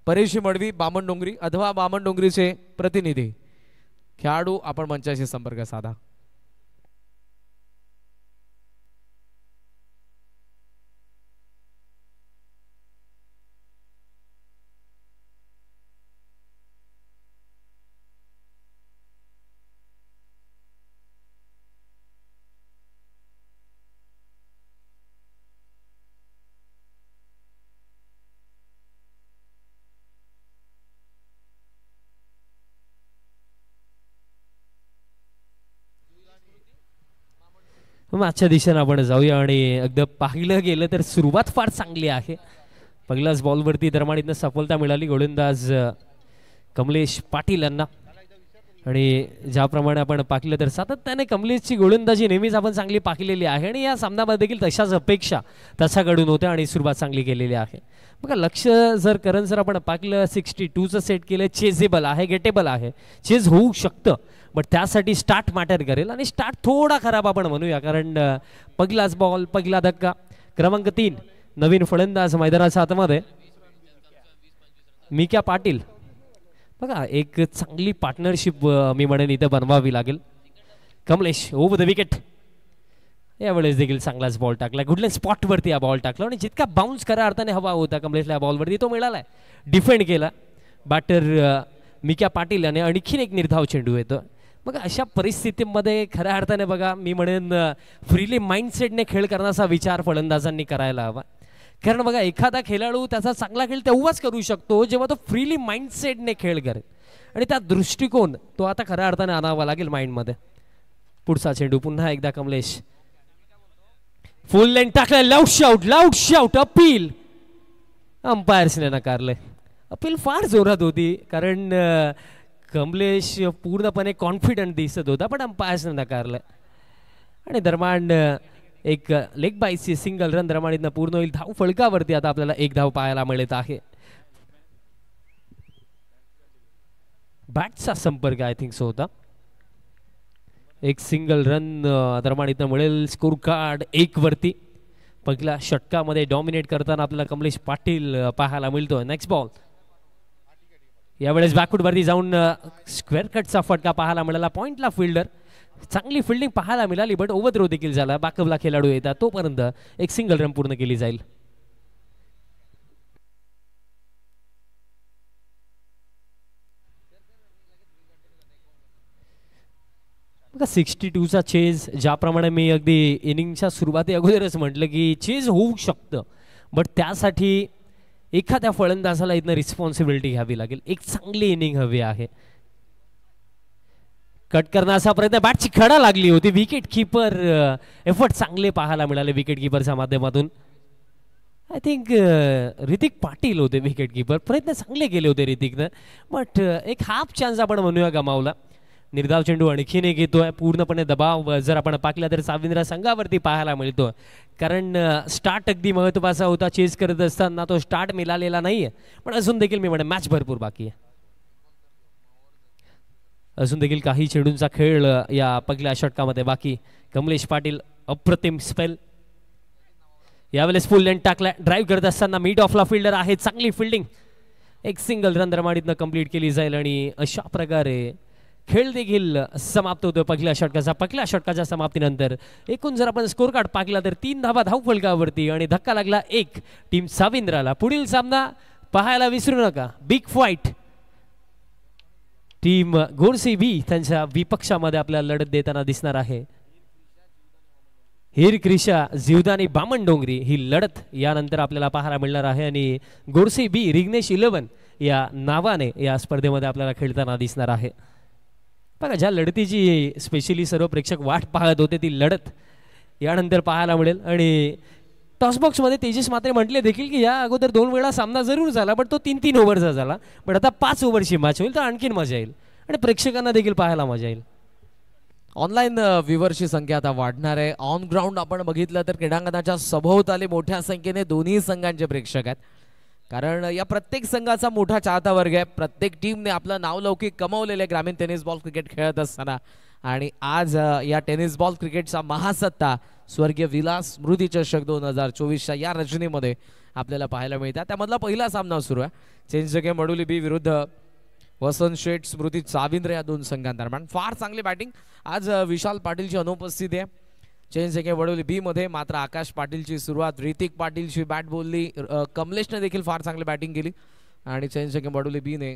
परेशजी मडवी बामण डोंगरी अथवा बामण डोंगरीचे प्रतिनिधी खेळाडू आपण मंचाशी संपर्क साधा. आजच्या दिशेने आपण जाऊया आणि अगदी पाहिलं गेलं तर सुरुवात फार चांगली आहे. पहिल्याच बॉलवरती दरम्यान सफलता मिळाली गोलंदाज कमलेश पाटील यांना. आणि ज्याप्रमाणे आपण पाहिलं तर सातत्याने कमलेशची गोलंदाजी नेहमीच आपण चांगली पाहिलेली आहे आणि या सामन्यामध्ये देखील तशाच अपेक्षा त्याच्याकडून होत्या आणि सुरुवात चांगली केलेली आहे. बघा लक्ष जर करण सर आपण पाहिलं 62चं सेट केलं. चेजेबल आहे, गेटेबल आहे, चेज होऊ शकतं, बट त्यासाठी स्टार्ट मॅटर करेल आणि स्टार्ट थोडा खराब आपण म्हणूया कारण पहिलाच बॉल, पहिला धक्का. क्रमांक 3 नवीन फलंदाज मैदानाच्या आतमध्ये मिक्या पाटील. बघा एक चांगली पार्टनरशिप मी म्हणेन इथे बनवावी लागेल. Kamlesh over the wicket. यावेळेस देखील चांगलाच बॉल टाकला. कुठल्या स्पॉटवरती हा बॉल टाकला आणि जितका बाउन्स खऱ्या अर्थाने हवा होता कमलेशला बॉलवरती तो मिळालाय. डिफेंड केला बॅटर मिक्या पाटील आणि आणखीन एक निर्धाव चेंडू येतो. बघा अशा परिस्थितीमध्ये खऱ्या अर्थाने बघा मी म्हणेन फ्रीली माइंडसेटने खेळ करण्याचा विचार फलंदाजांनी करायला हवा. कारण बघा एखादा खेळाडू त्याचा चांगला खेळ तेव्हाच करू शकतो जेव्हा तो फ्रीली माइंडसेटने खेळ करेल आणि त्या दृष्टिकोन तो आता खऱ्या अर्थाने आणावा लागेल माइंडमध्ये. पुढचा चेंडू पुन्हा एकदा कमलेश. फुल लेन टाकलाय. Loud shout appeal. अंपायर्सने नाकारलंय. अपील फार जोरात होती कारण कमलेश पूर्णपणे कॉन्फिडंट दिसत होता पण अंपायर्सने नाकारलंय. आणि दरम्यान एक लेग बाईसची सिंगल रन दरम्यान पूर्ण होईल. धाव फळकावरती आता आपल्याला एक धाव पाहायला मिळत आहे. बॅटचा संपर्क आय थिंक सो होता. एक सिंगल रन दरम्यान मिळेल. स्कोर कार्ड 1 वरती. पहिल्या षटकामध्ये डॉमिनेट करताना आपल्याला कमलेश पाटील पाहायला मिळतोय. Next ball. यावेळेस बॅकफूट वरती जाऊन स्क्वेअर कटचा फटका पाहायला मिळाला. पॉइंटला फिल्डर चांगली फिल्डिंग पाहायला मिळाली बट ओव्हरथ्रो देखील झाला. बॅकअपला खेळाडू येतात तोपर्यंत एक सिंगल रन पूर्ण केली जाईल. 62चा चेज ज्याप्रमाणे मी अगदी इनिंगच्या सुरुवाती अगोदरच म्हटलं की चेज होऊ शकतं बट त्यासाठी एखाद्या फलंदाजाला इथनं रिस्पॉन्सिबिलिटी घ्यावी लागेल. एक चांगली इनिंग हवी आहे. कट करण्याचा प्रयत्न बॅटची खडा लागली होती. विकेट किपर एफर्ट चांगले पाहायला मिळाले विकेट किपरच्या माध्यमातून. आय थिंक ऋतिक पाटील होते विकेट किपर. प्रयत्न चांगले केले होते ऋतिकनं बट एक हाफ चान्स आपण म्हणूया गमावला. निर्धाव चेंडू आणखीन एक येतोय. पूर्णपणे दबाव जर आपण पाहिला तर साविंद्र संघावरती पाहायला मिळतो कारण स्टार्ट अगदी महत्त्वाचा होता. चेस करत असताना तो स्टार्ट मिळालेला नाहीये पण अजून देखील मी म्हणेन मॅच भरपूर बाकी आहे. अजून देखील काही चेंडूंचा खेळ या पहिल्या षटकामध्ये बाकी. कमलेश पाटील अप्रतिम स्पेल. यावेळेस फुल लेंथ टाकलाय. ड्राईव्ह करत असताना मिड ऑफला फिल्डर आहे. चांगली फिल्डिंग. एक सिंगल रन दरम्यान कंप्लीट केली जाईल आणि अशा प्रकारे खेळ देखील समाप्त होतो पहिल्या षटकाच्या समाप्तीनंतर. एकूण जर आपण स्कोर कार्ड पाहिला तर 3 धावा धाव फलकावरती आणि धक्का लागला 1 टीम साविंद्राला. पुढील सामना पाहायला विसरू नका. Big fight. टीम गोरसी बी त्यांच्या विपक्षामध्ये आपल्याला लढत देताना दिसणार आहे. हिर क्रिशा जीवदानी बामणडोंगरी ही लढत यानंतर आपल्याला पाहायला मिळणार आहे आणि गोरसी बी रिग्नेश 11 या नावाने या स्पर्धेमध्ये आपल्याला खेळताना दिसणार आहे. बघा ज्या लढतीची स्पेशली सर्व प्रेक्षक वाट पाहत होते ती लढत यानंतर पाहायला मिळेल. आणि टॉसबॉक्समध्ये तेजस मात्रे म्हटले देखील की या अगोदर 2 वेळा सामना जरूर झाला पण तो 3-3 ओव्हरचा झाला पण आता 5 ओव्हरची मॅच होईल तर आणखीन मजा येईल आणि प्रेक्षकांना देखील पाहायला मजा येईल. ऑनलाईन व्ह्यूवरची संख्या आता वाढणार आहे. ऑन ग्राउंड आपण बघितलं तर क्रीडांगणाच्या सभोवताली मोठ्या संख्येने दोन्ही संघांचे प्रेक्षक आहेत कारण या प्रत्येक संघाचा मोठा चाहता वर्ग आहे. प्रत्येक टीमने आपलं नावलौकिक कमवलेले ग्रामीण टेनिस बॉल क्रिकेट खेळत असताना आणि आज या टेनिस बॉल क्रिकेटचा महासत्ता स्वर्गीय विलास स्मृती चषक 2024च्या या रचनेमध्ये आपल्याला पाहायला मिळतात. त्यामधला पहिला सामना सुरू आहे. चेंज जगे मडुली बी विरुद्ध वसंत शेठ स्मृती साविंद्र या 2 संघांदरम्यान. फार चांगली बॅटिंग आज विशाल पाटीलची अनुपस्थिती आहे. चेंज जगे वडोली बी मध्ये मात्र आकाश पाटीलची सुरुवात. ऋतिक पाटीलची बॅट बोलली. कमलेशने देखील फार चांगली बॅटिंग केली आणि चेंज जगे वडोली बी ने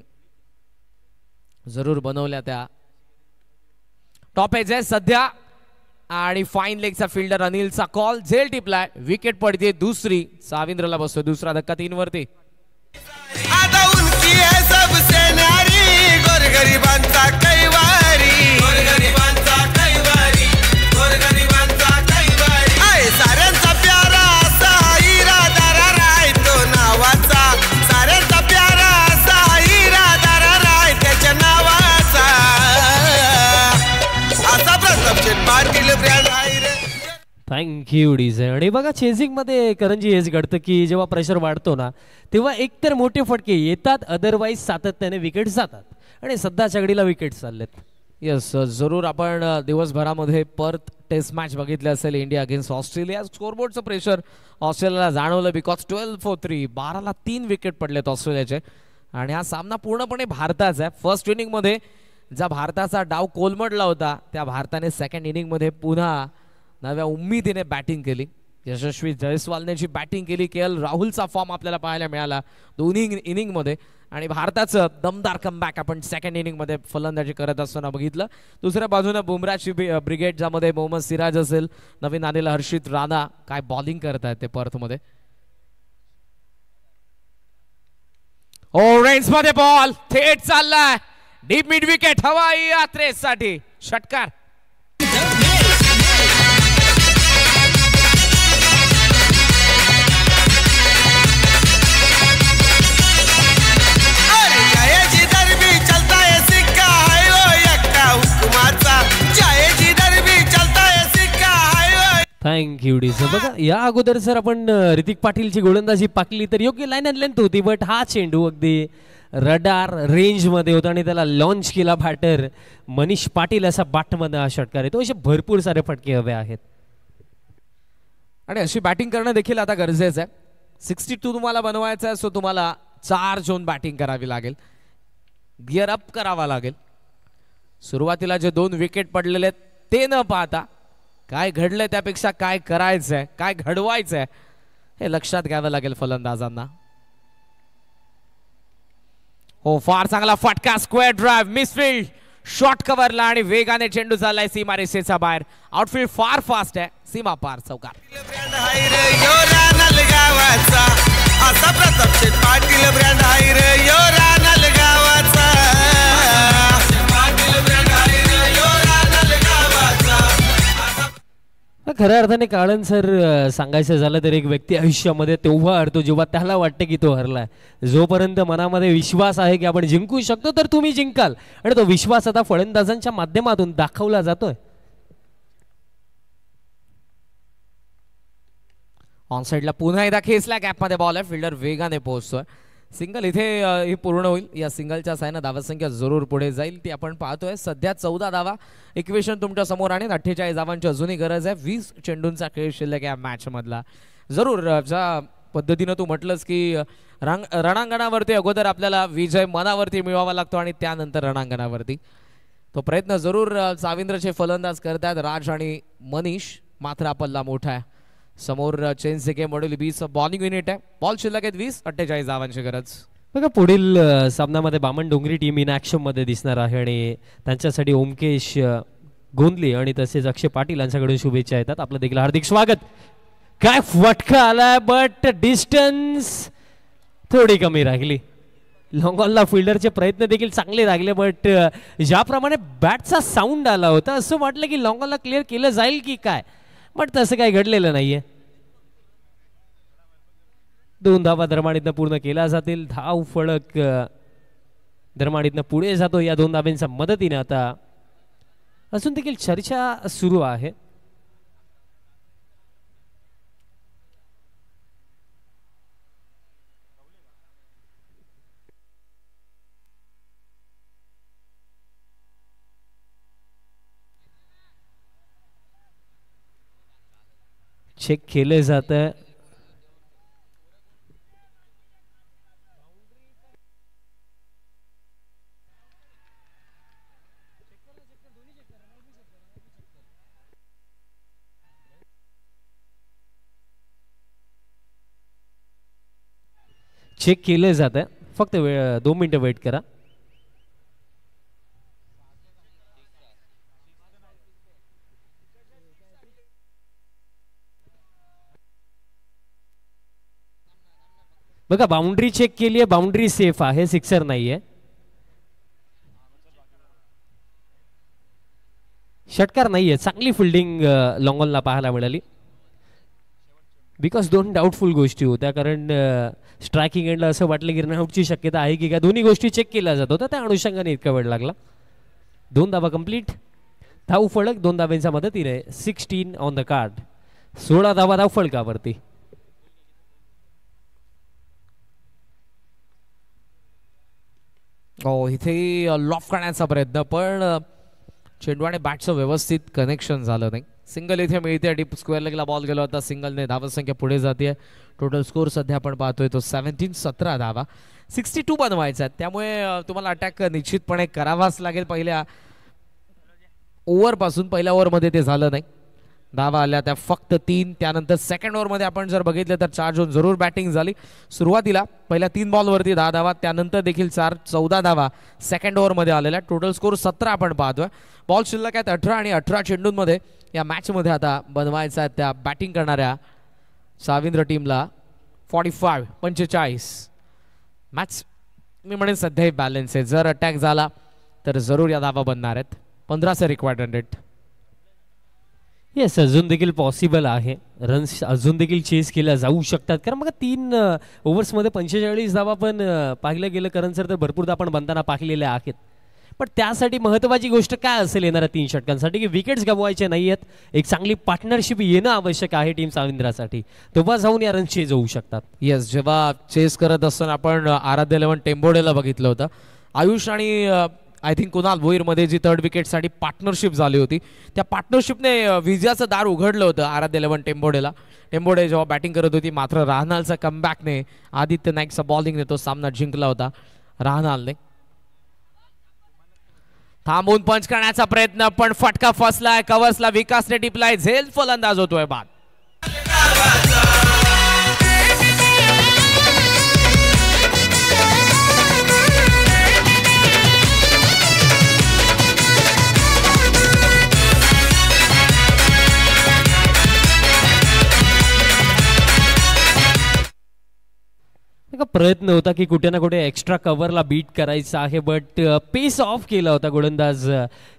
जरूर बनवल्या त्या टॉप एज आहे सध्या. आणि फाईन लेगचा फिल्डर अनिलचा कॉल. झेल टिपलाय. विकेट पडते दुसरी. साविंद्रला बसतोय दुसरा धक्का 3 वरती. आता उनकी है सबसे न्यारी गोरगरिबांचा कैवारी गोरगरिबांचा कैवारी गोरगरिबांचा कैवारी आय साऱ्यांचा प्यारा असा इरादारा राय तो नावाचा साऱ्यांचा प्यारा असा इरादारा राय त्याच्या नावाचा असा प्रतापचंद पाटील ब्रँड आहे रे. Thank you DJ. आणि बघा चेझिंगमध्ये करंजी हेच घडतं की जेव्हा प्रेशर वाढतो ना तेव्हा एकतर मोठे फटके येतात अदरवाईज सातत्याने विकेट जातात आणि सध्याच्या घडीला विकेट चाललेत. येस जरूर आपण दिवसभरामध्ये पर्थ टेस्ट मॅच बघितली असेल इंडिया अगेन्स्ट ऑस्ट्रेलिया. स्कोरबोर्डचं प्रेशर ऑस्ट्रेलियाला जाणवलं बिकॉज 12-3 12ला 3 विकेट पडलेत ऑस्ट्रेलियाचे आणि हा सामना पूर्णपणे भारताचा आहे. फर्स्ट इनिंगमध्ये ज्या भारताचा डाव कोलमडला होता त्या भारताने सेकंड इनिंगमध्ये पुन्हा नव्या उम्मीदीने बॅटिंग केली. यशस्वी जयस्वालने जी बॅटिंग केली, के.एल. राहुलचा फॉर्म आपल्याला पाहायला मिळाला दोन्ही इनिंगमध्ये आणि भारताचं दमदार कमबॅक आपण सेकंड इनिंगमध्ये फलंदाजी करत असताना बघितलं. दुसऱ्या बाजूने बुमराची ब्रिगेड ज्यामध्ये मोहम्मद सिराज असेल, नवीन आलेला हर्षित राणा काय बॉलिंग करत आहेत ते पर्थमध्ये. रेंज मध्ये बॉल थेट चाललाय डीप मिड विकेट हवाई यात्रेसाठी षटकार. Thank you D sir. बघा या अगोदर सर आपण ऋतिक पाटीलची गोलंदाजी पाकली तर योग्य लाईन अँड लेंथ होती, बट हा चेंडू अगदी रडार रेंजमध्ये होता आणि त्याला लॉन्च केला बॅटर मनीष पाटील असा बाटमध्ये हा षटकार आहे. तो असे भरपूर सारे फटके हवे आहेत आणि अशी बॅटिंग करणं देखील आता गरजेचं आहे. 62 तुम्हाला बनवायचं आहे, सो तुम्हाला 4 झोन बॅटिंग करावी लागेल, गिअर अप करावा लागेल. सुरुवातीला जे 2 विकेट पडलेले आहेत ते न पाहता काय घडलंय त्यापेक्षा काय करायचंय, काय घडवायचंय हे लक्षात घ्यावं लागेल फलंदाजांना. हो फार चांगला फटका, स्क्वेअर ड्राइव्ह, मिसफील्ड, शॉर्ट कव्हरला आणि वेगाने चेंडू चाललाय सीमा रेषेच्या बाहेर. आउटफील्ड फार फास्ट आहे, सीमा पार चौकार. खऱ्या अर्थाने कारण सर सांगायचं झालं तर एक व्यक्ती आयुष्यामध्ये तेव्हा हरतो जेव्हा त्याला वाटतं की तो हरलाय. जोपर्यंत मनामध्ये विश्वास आहे की आपण जिंकू शकतो तर तुम्ही जिंकाल आणि तो विश्वास आता फलंदाजांच्या माध्यमातून दाखवला जातोय. ऑन साइडला पुन्हा एकदा खेचला, गॅपमध्ये बॉल आहे, फिल्डर वेगाने पोहोचतोय. सिंगल इथे ही पूर्ण होईल. या सिंगलच्या साहाय्याने धावसंख्या जरूर पुढे जाईल, ती आपण पाहतोय. सध्या 14 धावा इक्वेशन तुमच्या समोर आणि 48 धावांची अजूनही गरज आहे. 20 चेंडूंचा खेळ शिल्लक या मॅच मधला. जरूर ज्या पद्धतीनं तू म्हटलंस की रणांगणावरती अगोदर आपल्याला विजय मनावरती मिळवावा लागतो आणि त्यानंतर रणांगणावरती तो प्रयत्न जरूर साविंद्रचे फलंदाज करतात राज आणि मनीष. मात्र पल्ला मोठा आहे समोर. Change game module 20 bowling unit आहे. बॉल शिल्लक आहेत 20, 48 धावांची गरज. बघा पुढील सामन्यामध्ये बामण डोंगरी टीम इन ॲक्शन मध्ये दिसणार आहे आणि त्यांच्यासाठी ओमकेश गोंदली आणि तसेच अक्षय पाटील यांच्याकडून शुभेच्छा येतात. आपलं देखील हार्दिक स्वागत. काय फटका आलाय, बट डिस्टन्स थोडी कमी राहिली. लॉंगॉनला फिल्डरचे प्रयत्न देखील चांगले लागले, बट ज्याप्रमाणे बॅटचा साऊंड आला होता असं वाटलं की लॉंगॉनला क्लिअर केलं जाईल की काय, बट तसं काही घडलेलं नाहीये. 2 धावा धर्माडीतनं पूर्ण केल्या जातील. धाव फळक धर्माडीतनं पुढे जातो या 2 धाब्यांच्या मदतीने. आता अजून देखील चर्चा सुरू आहे. चेक केले जात आहे. चेक केले जात आहे. फक्त 2 मिनिटं वेट करा. बघा बाउंड्री चेक केली आहे, बाउंड्री सेफ आहे, सिक्सर नाहीये. षटकार नाहीये. चांगली फिल्डिंग लॉंगॉनला पाहायला मिळाली बिकॉज 2 डाऊटफुल गोष्टी होत्या. कारण स्ट्रायकिंग एंडला असं वाटलं की रनआउटची शक्यता आहे की काय, दोन्ही गोष्टी चेक केल्या जात होत्या. त्या अनुषंगाने इतका वेळ लागला. 2 धावा कंप्लीट. धाव फळक 2 धाव्यांच्या मदतीने 16 ऑन द कार्ड. 16 धावा धाव फळकावरती. हो इथे लॉफ करण्याचा प्रयत्न, पण चेंडू आणि बॅटचं व्यवस्थित कनेक्शन झालं नाही. सिंगल इथे मिळते, डीप स्क्वेअर लेगला बॉल गेला होता, सिंगलने धावसंख्या पुढे जाते. टोटल स्कोर सध्या आपण पाहतोय तो 17 धावा, 62 बनवायचा आहे. त्यामुळे तुम्हाला अटॅक निश्चितपणे करावाच लागेल. पहिल्या ओव्हरपासून पहिल्या ओव्हरमध्ये ते झालं नाही. धावा आल्या त्या फक्त 3. त्यानंतर सेकंड ओव्हरमध्ये आपण जर बघितलं तर 4 जून जरूर बॅटिंग झाली. सुरुवातीला पहिल्या 3 बॉलवरती 10 धावा, त्यानंतर देखील 14 धावा सेकंड ओव्हरमध्ये आलेल्या. टोटल स्कोर 17 आपण पाहतोय. बॉल शिल्लक आहेत 18 आणि 18 चेंडूंमध्ये या मॅचमध्ये आता बनवायचा आहे त्या बॅटिंग करणाऱ्या साविंद्र टीमला 45 मॅच मी म्हणेन सध्याही बॅलन्स आहे. जर अटॅक झाला तर जरूर या धावा बनणार आहेत. 15 रिक्वायर्ड रन रेट. येस, अजून देखील पॉसिबल आहे. रन्स अजून देखील चेस केल्या जाऊ शकतात, कारण बघा 3 ओव्हर्समध्ये 45 धावा पण पाहिलं गेलं करण सर तर भरपूरदा आपण बनताना पाहिलेल्या आहेत. पण त्यासाठी महत्त्वाची गोष्ट काय असेल येणाऱ्या 3 षटकांसाठी की विकेट्स गमवायचे नाही आहेत. एक चांगली पार्टनरशिप येणं आवश्यक आहे टीम साविंद्रासाठी, तेव्हा जाऊन या रन्स चेज होऊ शकतात. येस, जेव्हा चेस करत असताना आपण आराध्य 11 टेंबोडेला बघितलं होतं. आयुष आणि आय थिंक कुणाल भोईरमध्ये जी 3rd विकेटसाठी पार्टनरशिप झाली होती, त्या पार्टनरशिपने विजयाचं दार उघडलं होतं आराध्य 11 टेंबोडेला. टेंबोडे जेव्हा बॅटिंग करत होती, मात्र राहनालचा कमबॅकने आदित्य नाईकचा बॉलिंगने तो सामना जिंकला होता. राहनालने थांबून पंच करण्याचा प्रयत्न, पण फटका फसलाय कव्हर्सला. विकासने टिपलाय, झेल फलंदाज होतोय बाद. प्रयत्न होता की कुठे ना कुठे एक्स्ट्रा कव्हरला बीट करायचा आहे, बट पेस ऑफ केला होता गोलंदाज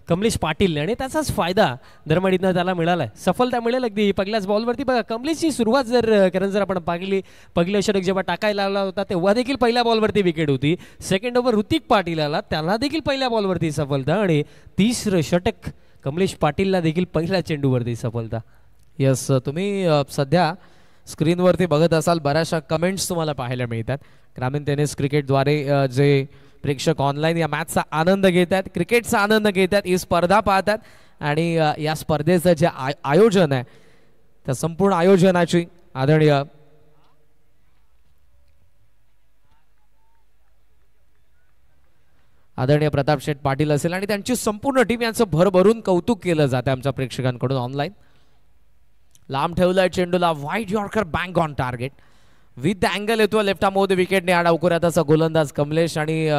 कमलेश पाटीलने आणि त्याचाच फायदा दरमडीतनं त्याला मिळालाय. सफलता मिळेल अगदी पहिल्याच बॉलवरती. बघा कमलेशची सुरुवात जर आपण पाहिली, पहिलं षटक जेव्हा टाकायला आला होता तेव्हा देखील पहिल्या बॉलवरती विकेट होती. सेकंड ओव्हर ऋतिक पाटील आला, त्याला देखील पहिल्या बॉलवरती सफलता आणि 3रं षटक कमलेश पाटीलला देखील पहिल्या चेंडूवरती सफलता. यस, तुम्ही सध्या स्क्रीनवरती बघत असाल बऱ्याचशा कमेंट्स तुम्हाला पाहायला मिळतात. ग्रामीण टेनिस क्रिकेटद्वारे जे प्रेक्षक ऑनलाईन या मॅचचा आनंद घेत आहेत, क्रिकेटचा आनंद घेत आहेत, ही स्पर्धा पाहतात आणि या स्पर्धेचं जे आयोजन आहे त्या संपूर्ण आयोजनाची आदरणीय प्रताप शेठ पाटील असेल आणि त्यांची संपूर्ण टीम यांचं भरभरून कौतुक केलं जातं आमच्या प्रेक्षकांकडून ऑनलाईन. लांब ठेवलाय चेंडूला, wide yorker bang on target with the angle येतो लेफ्ट आर्म विकेटने आड अवकुऱ्यात असा गोलंदाज कमलेश आणि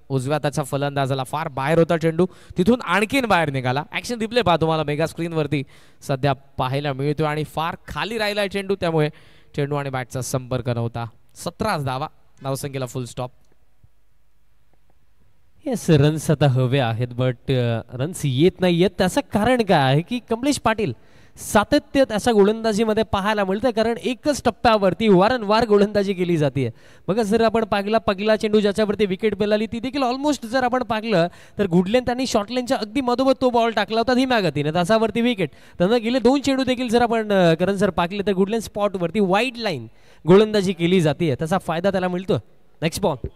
उजव्या त्याचा फलंदाजाला फार बाहेर होता चेंडू, तिथून आणखीन बाहेर निघाला. ऍक्शन रिप्ले पहा तुम्हाला मेगा स्क्रीनवरती सध्या पाहायला मिळतो आणि फार खाली राहिलाय चेंडू, त्यामुळे चेंडू आणि बॅटचा संपर्क नव्हता. 17 धावा, धावसंख्येला फुल स्टॉप. येस, रन्स आता हवे आहेत बट रन्स येत नाही आहेत. त्याचं कारण काय आहे की कमलेश पाटील सातत्य अशा गोलंदाजीमध्ये पाहायला मिळतं, कारण एकच टप्प्यावरती वारंवार गोलंदाजी केली जाते. बघा जर आपण पाहिला पहिला चेंडू ज्याच्यावरती विकेट मिळाली ती देखील ऑलमोस्ट जर आपण पाहिलं तर गुडलेन त्यांनी शॉर्टलेनच्या अगदी मधोमध तो बॉल टाकला होता धीम्या गतीने, तासावरती विकेट. त्यांना गेले 2 चेंडू देखील जर आपण करण सर पाहिले तर गुडलेन स्पॉटवरती वाईड लाईन गोलंदाजी केली जाते, त्याचा फायदा त्याला मिळतो. Next ball.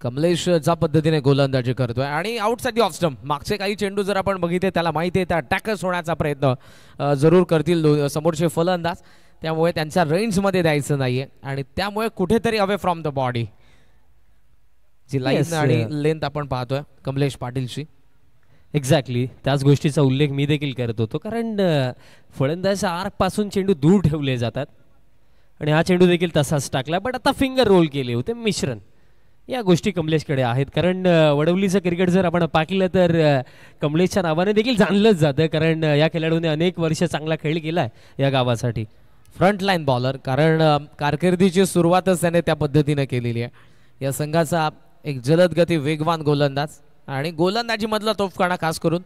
कमलेश ज्या पद्धतीने गोलंदाजी करतोय आणि आउटसाठी ऑफ स्टंप मागचे काही चेंडू जर आपण बघितले त्याला माहिती आहे त्या अटॅकर्स होण्याचा प्रयत्न जरूर करतील समोरचे फलंदाज, त्यामुळे त्यांच्या रेंजमध्ये द्यायचं नाहीये आणि त्यामुळे कुठेतरी अवे फ्रॉम द बॉडी जी लाईन आणि लेंथ आपण पाहतोय कमलेश पाटीलची. एक्झॅक्टली त्याच गोष्टीचा उल्लेख मी देखील करत होतो, कारण फलंदाजाच्या आर्क पासून चेंडू दूर ठेवले जातात आणि हा चेंडू देखील तसाच टाकला, बट आता फिंगर रोल केले होते मिश्रण. या गोष्टी कमलेशकडे आहेत, कारण वडवलीचं क्रिकेट जर आपण पाहिलं तर कमलेशच्या नावाने देखील जाणलंच जातं, कारण या खेळाडूने अनेक वर्ष चांगला खेळ केला आहे या गावासाठी. फ्रंट लाईन बॉलर, कारण कारकिर्दीची सुरुवातच त्याने त्या पद्धतीने केलेली आहे. या संघाचा एक जलदगती वेगवान गोलंदाज आणि गोलंदाजीमधला तोफखाना खास करून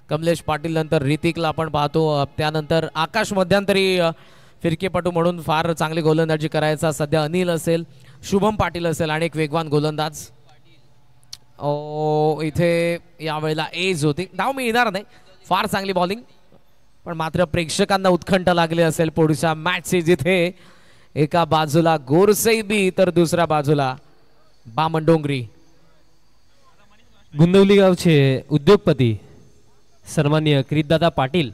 कमलेश पाटील, नंतर ऋतिकला आपण पाहतो, त्यानंतर आकाश मध्यंतरी फिरकेपटू म्हणून फार चांगली गोलंदाजी करायचा. सध्या अनिल असेल, शुभम पाटील असेल आणि एक वेगवान गोलंदाज. इथे यावेळेला एज होती, धाव मिळणार नाही. फार चांगली बॉलिंग, पण मात्र प्रेक्षकांना उत्कंठ लागली असेल पुढच्या मॅचची, जिथे एका बाजूला गोरसई बी तर दुसऱ्या बाजूला बामण डोंगरी. गुंदवली गावचे उद्योगपती सन्माननीय किरीटदादा पाटील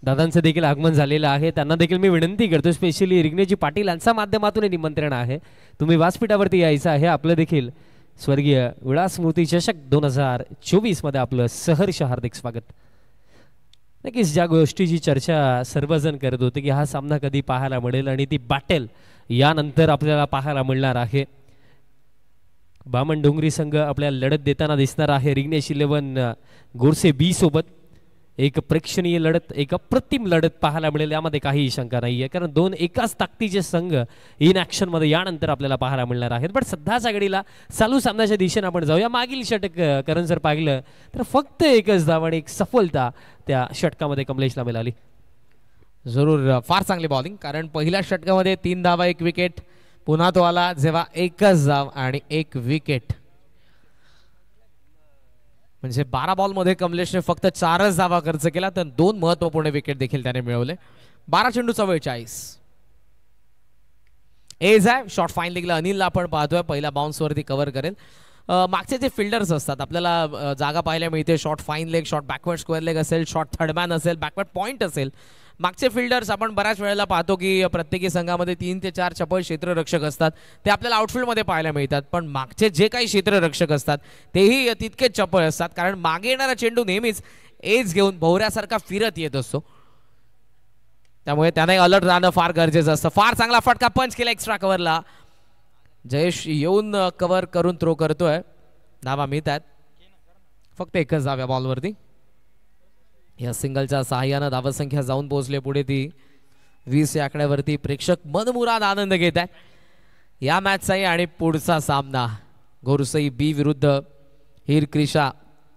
दादांचं देखील आगमन झालेलं आहे. त्यांना देखील मी विनंती करतो, स्पेशली रिग्नेजी पाटील यांच्या माध्यमातून निमंत्रण आहे. तुम्ही व्यासपीठावरती यायचं आहे. आपलं देखील स्वर्गीय विलास स्मृती चषक 2024 मध्ये आपलं सहर्ष हार्दिक स्वागत. नक्कीच ज्या गोष्टीची चर्चा सर्वजण करत होते की हा सामना कधी पाहायला मिळेल आणि ती बॅटल यानंतर आपल्याला पाहायला मिळणार आहे. बामण डोंगरी संघ आपल्याला लढत देताना दिसणार आहे रिग्नेश 11 गोरसे बी सोबत. एक प्रेक्षणीय लढत, एक अप्रतिम लढत पाहायला मिळेल यामध्ये काहीही शंका नाही आहे, कारण दोन एकाच ताकदीचे संघ इन ॲक्शन मध्ये यानंतर आपल्याला पाहायला मिळणार आहेत. पण सध्याच्या घडीला चालू सामन्याच्या दिशेने आपण जाऊया. मागील षटक करण जर पाहिलं तर फक्त एकच धाव आणि एक सफलता त्या षटकामध्ये कमलेशला मिळाली. जरूर फार चांगली बॉलिंग, कारण पहिल्या षटकामध्ये 3 धावा 1 विकेट, पुन्हा तो आला जेव्हा एकच धाव आणि 1 विकेट. म्हणजे 12 बॉलमध्ये कमलेशने फक्त 4च धावा खर्च केला, तर 2 महत्वपूर्ण विकेट देखील त्याने मिळवले. 12 चेंडू 44 एज आहे. शॉर्ट फाईन लेगला अनिलला आपण पाहतोय, पहिल्या बाउन्स वरती कव्हर करेल. मागचे जे फिल्डर्स असतात आपल्याला जागा पाहायला मिळते. Short fine leg, short backward square leg असेल, शॉर्ट थर्डमॅन असेल, बॅकवर्ड पॉईंट असेल. मागचे फिल्डर्स आपण बऱ्याच वेळेला पाहतो की प्रत्येकी संघामध्ये 3 ते 4 चपळ क्षेत्ररक्षक असतात, ते आपल्याला आउटफील्डमध्ये पाहायला मिळतात. पण मागचे जे काही क्षेत्ररक्षक असतात तेही तितकेच चपळ असतात, कारण मागे येणारा चेंडू नेहमीच एज घेऊन भोवऱ्यासारखा फिरत येत असतो. त्यामुळे त्याने अलर्ट राहणं फार गरजेचं असतं. फार चांगला फटका पंच केला एक्स्ट्रा कव्हरला. जयेश येऊन कव्हर करून थ्रो करतोय. धावा मिळतात फक्त एकच धाव या बॉलवरती. या सिंगलच्या सहाय्यानं धावसंख्या जाऊन पोहोचले पुढे ती 20 या आकड्यावरती. प्रेक्षक मनमुराद आनंद घेत आहेत या मॅचचाही. आणि पुढचा सामना गोरसई बी विरुद्ध हिरक्रिशा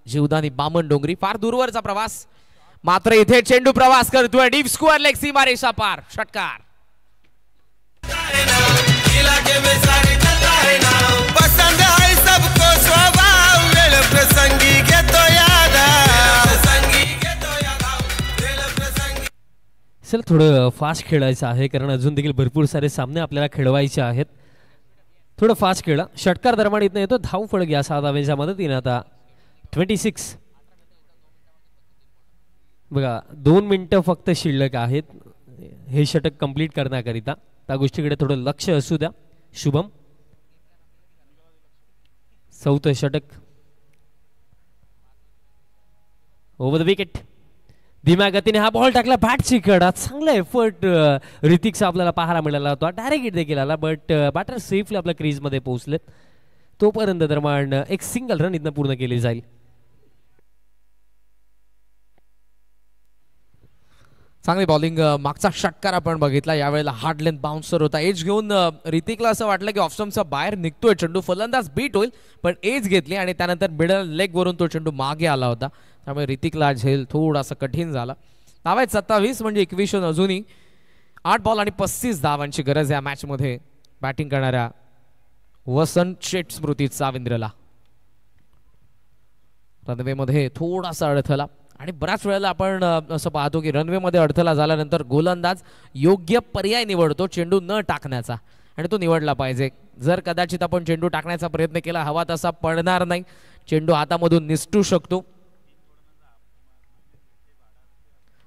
जीवदानी बामण डोंगरी. फार दूरवरचा प्रवास, मात्र इथे चेंडू प्रवास करतोय डीप स्क्वेअर लेग, सीमा रेषा पार. षटकार. इलाके में सारे चलता है नाम, पसंद है सबको स्वभाव, वेल प्रसंगी घेतो याद, प्रसंगी घेतो याद, वेल प्रसंगी. चल थोडं फास्ट खेळायचं आहे, कारण अजून देखील भरपूर सारे सामने आपल्याला खेळवायचे आहेत. थोडं फास्ट खेळा. षटकार दरम्यान इथं येतो धाव फळक या 6 धावेच्या मदतीने. आता 26 बघा, 2 मिनिटं फक्त शिल्लक आहेत हे षटक कंप्लीट करण्याकरिता. त्या गोष्टीकडे थोडं लक्ष असू द्या. शुभम 4थं षटक ओव्हर द विकेट. धीम्या गतीने हा बॉल टाकला बॅटची कडा. चांगला एफर्ट ऋतिकचा आपल्याला पाहायला मिळाला होता. डायरेक्ट हिट देखील आला, बट बॅटर सेफली आपल्या क्रीजमध्ये पोहोचलेत. तोपर्यंत दरम्यान एक सिंगल रन इथनं पूर्ण केली जाईल. चांगली बॉलिंग. मागचा षटकार आपण बघितला, यावेळेला हार्ड लेंथ बाउन्सर होता. एज घेऊन ऋतिकला असं वाटलं की ऑप्शनचा बाहेर निघतोय चेंडू, फलंदाज बीट होईल, पण एज घेतली आणि त्यानंतर मिडल लेग वरून तो चेंडू मागे आला होता. त्यामुळे ऋतिकला झेल थोडासा कठीण झाला. धावा 27 म्हणजे इक्वेशन अजूनही 8 बॉल आणि 35 धावांची गरज या मॅच मध्ये बॅटिंग करणाऱ्या वसंत शेठ स्मृती साविंद्रला. रनवे मध्ये थोडासा अडथळा, आणि बऱ्याच वेळेला आपण असं पाहतो की रनवे मध्ये अडथळा झाल्यानंतर गोलंदाज योग्य पर्याय निवडतो चेंडू न टाकण्याचा, आणि तो निवडला पाहिजे. जर कदाचित आपण चेंडू टाकण्याचा प्रयत्न केला, हवा तसा पडणार नाही, चेंडू हातामधून निसटू शकतो.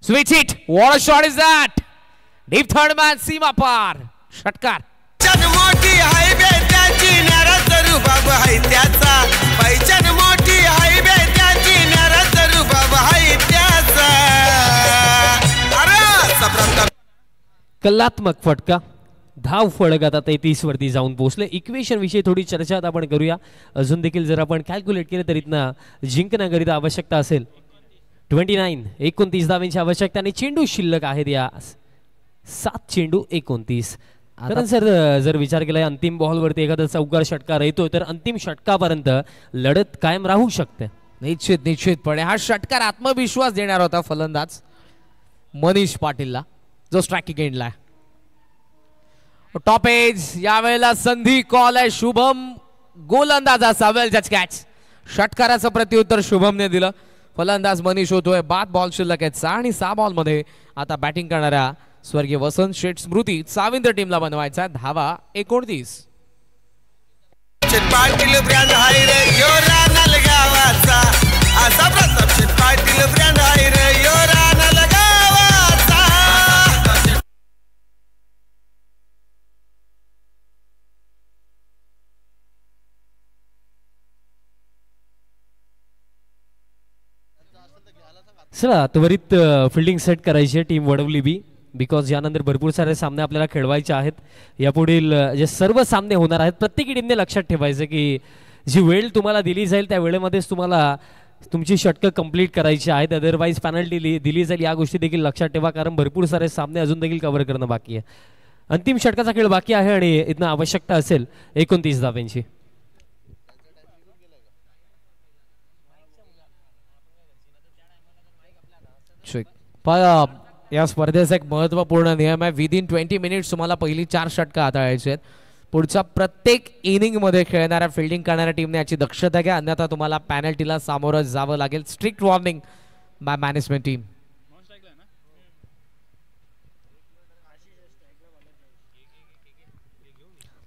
Switch hit. What a shot is that. Deep third man, सीमा पार. षटकार. पैचन मोठी हाय बेट्याची नरच रुबाब हाय त्याचा, पैचन मोठी हाय बेट्याची नरच रुबाब हाय त्याचा. अरे सप्रंग कलात्मक फटका. धाव फळक आता 33 वरती जाऊन पोहोचले. इक्वेशन विषयी थोडी चर्चा आता आपण करूया. अजून देखील जर आपण कॅल्क्युलेट केलं तर इथनं जिंकण्याकरिता आवश्यकता असेल 29 धावांची आवश्यकता, आणि चेंडू शिल्लक आहेत या 7 चेंडू 29. कारण सर जर विचार केला अंतिम बॉलवरती एखादा चौकार षटकार येतोय, तर अंतिम षटकापर्यंत लढत कायम राहू शकते. निश्चितपणे हा षटकार आत्मविश्वास देणार होता फलंदाज मनीष पाटीलला, जो स्ट्राइक गेंडला. Top edge. यावेळेला संधी कॉल आहे. शुभम गोलंदाजाचा वेल जज कॅच. षटकाराचं प्रत्युत्तर शुभमने दिलं. फलंदाज मनीष होतोय. 5 बॉल शिल्लक आहेत. 6 आणि 6 बॉल मध्ये आता बॅटिंग करणाऱ्या स्वर्गीय वसंत शेठ स्मृती साविंद्र टीमला बनवायचा. धावा 29. शेठ पाटील ब्रँड हाय रे यो रानाल गावाचा असा प्रताप शेठ पाटील ब्रँड हाय रे यो रानाल गावाचा चला त्वरित फिल्डिंग सेट करायची आहे टीम वडवली बी, बिकॉज यानंतर भरपूर सारे सामने आपल्याला खेळवायचे आहेत. यापुढील जे सर्व सामने होणार आहेत प्रत्येक टीमने लक्षात ठेवायचं की जी वेळ तुम्हाला दिली जाईल त्या वेळेमध्येच तुम्हाला तुमची षटकं कंप्लीट करायची आहेत, अदरवाईज पेनल्टी दिली जाईल. या गोष्टी देखील लक्षात ठेवा, कारण भरपूर सारे सामने अजून देखील कव्हर करणं बाकी आहे. अंतिम षटकाचा खेळ बाकी आहे आणि इथनं आवश्यकता असेल 29 धावांची. या स्पर्धेचा एक महत्वपूर्ण नियम आहे, विदिन 20 मिनिट्स तुम्हाला पहिली 4 षटकं हाताळायची आहेत. पुढच्या प्रत्येक इनिंग मध्ये खेळणाऱ्या फिल्डिंग करणाऱ्या टीमने याची दक्षता घ्या, अन्यथा तुम्हाला पॅनल्टीला सामोरं जावं लागेल. Strict warning by management team.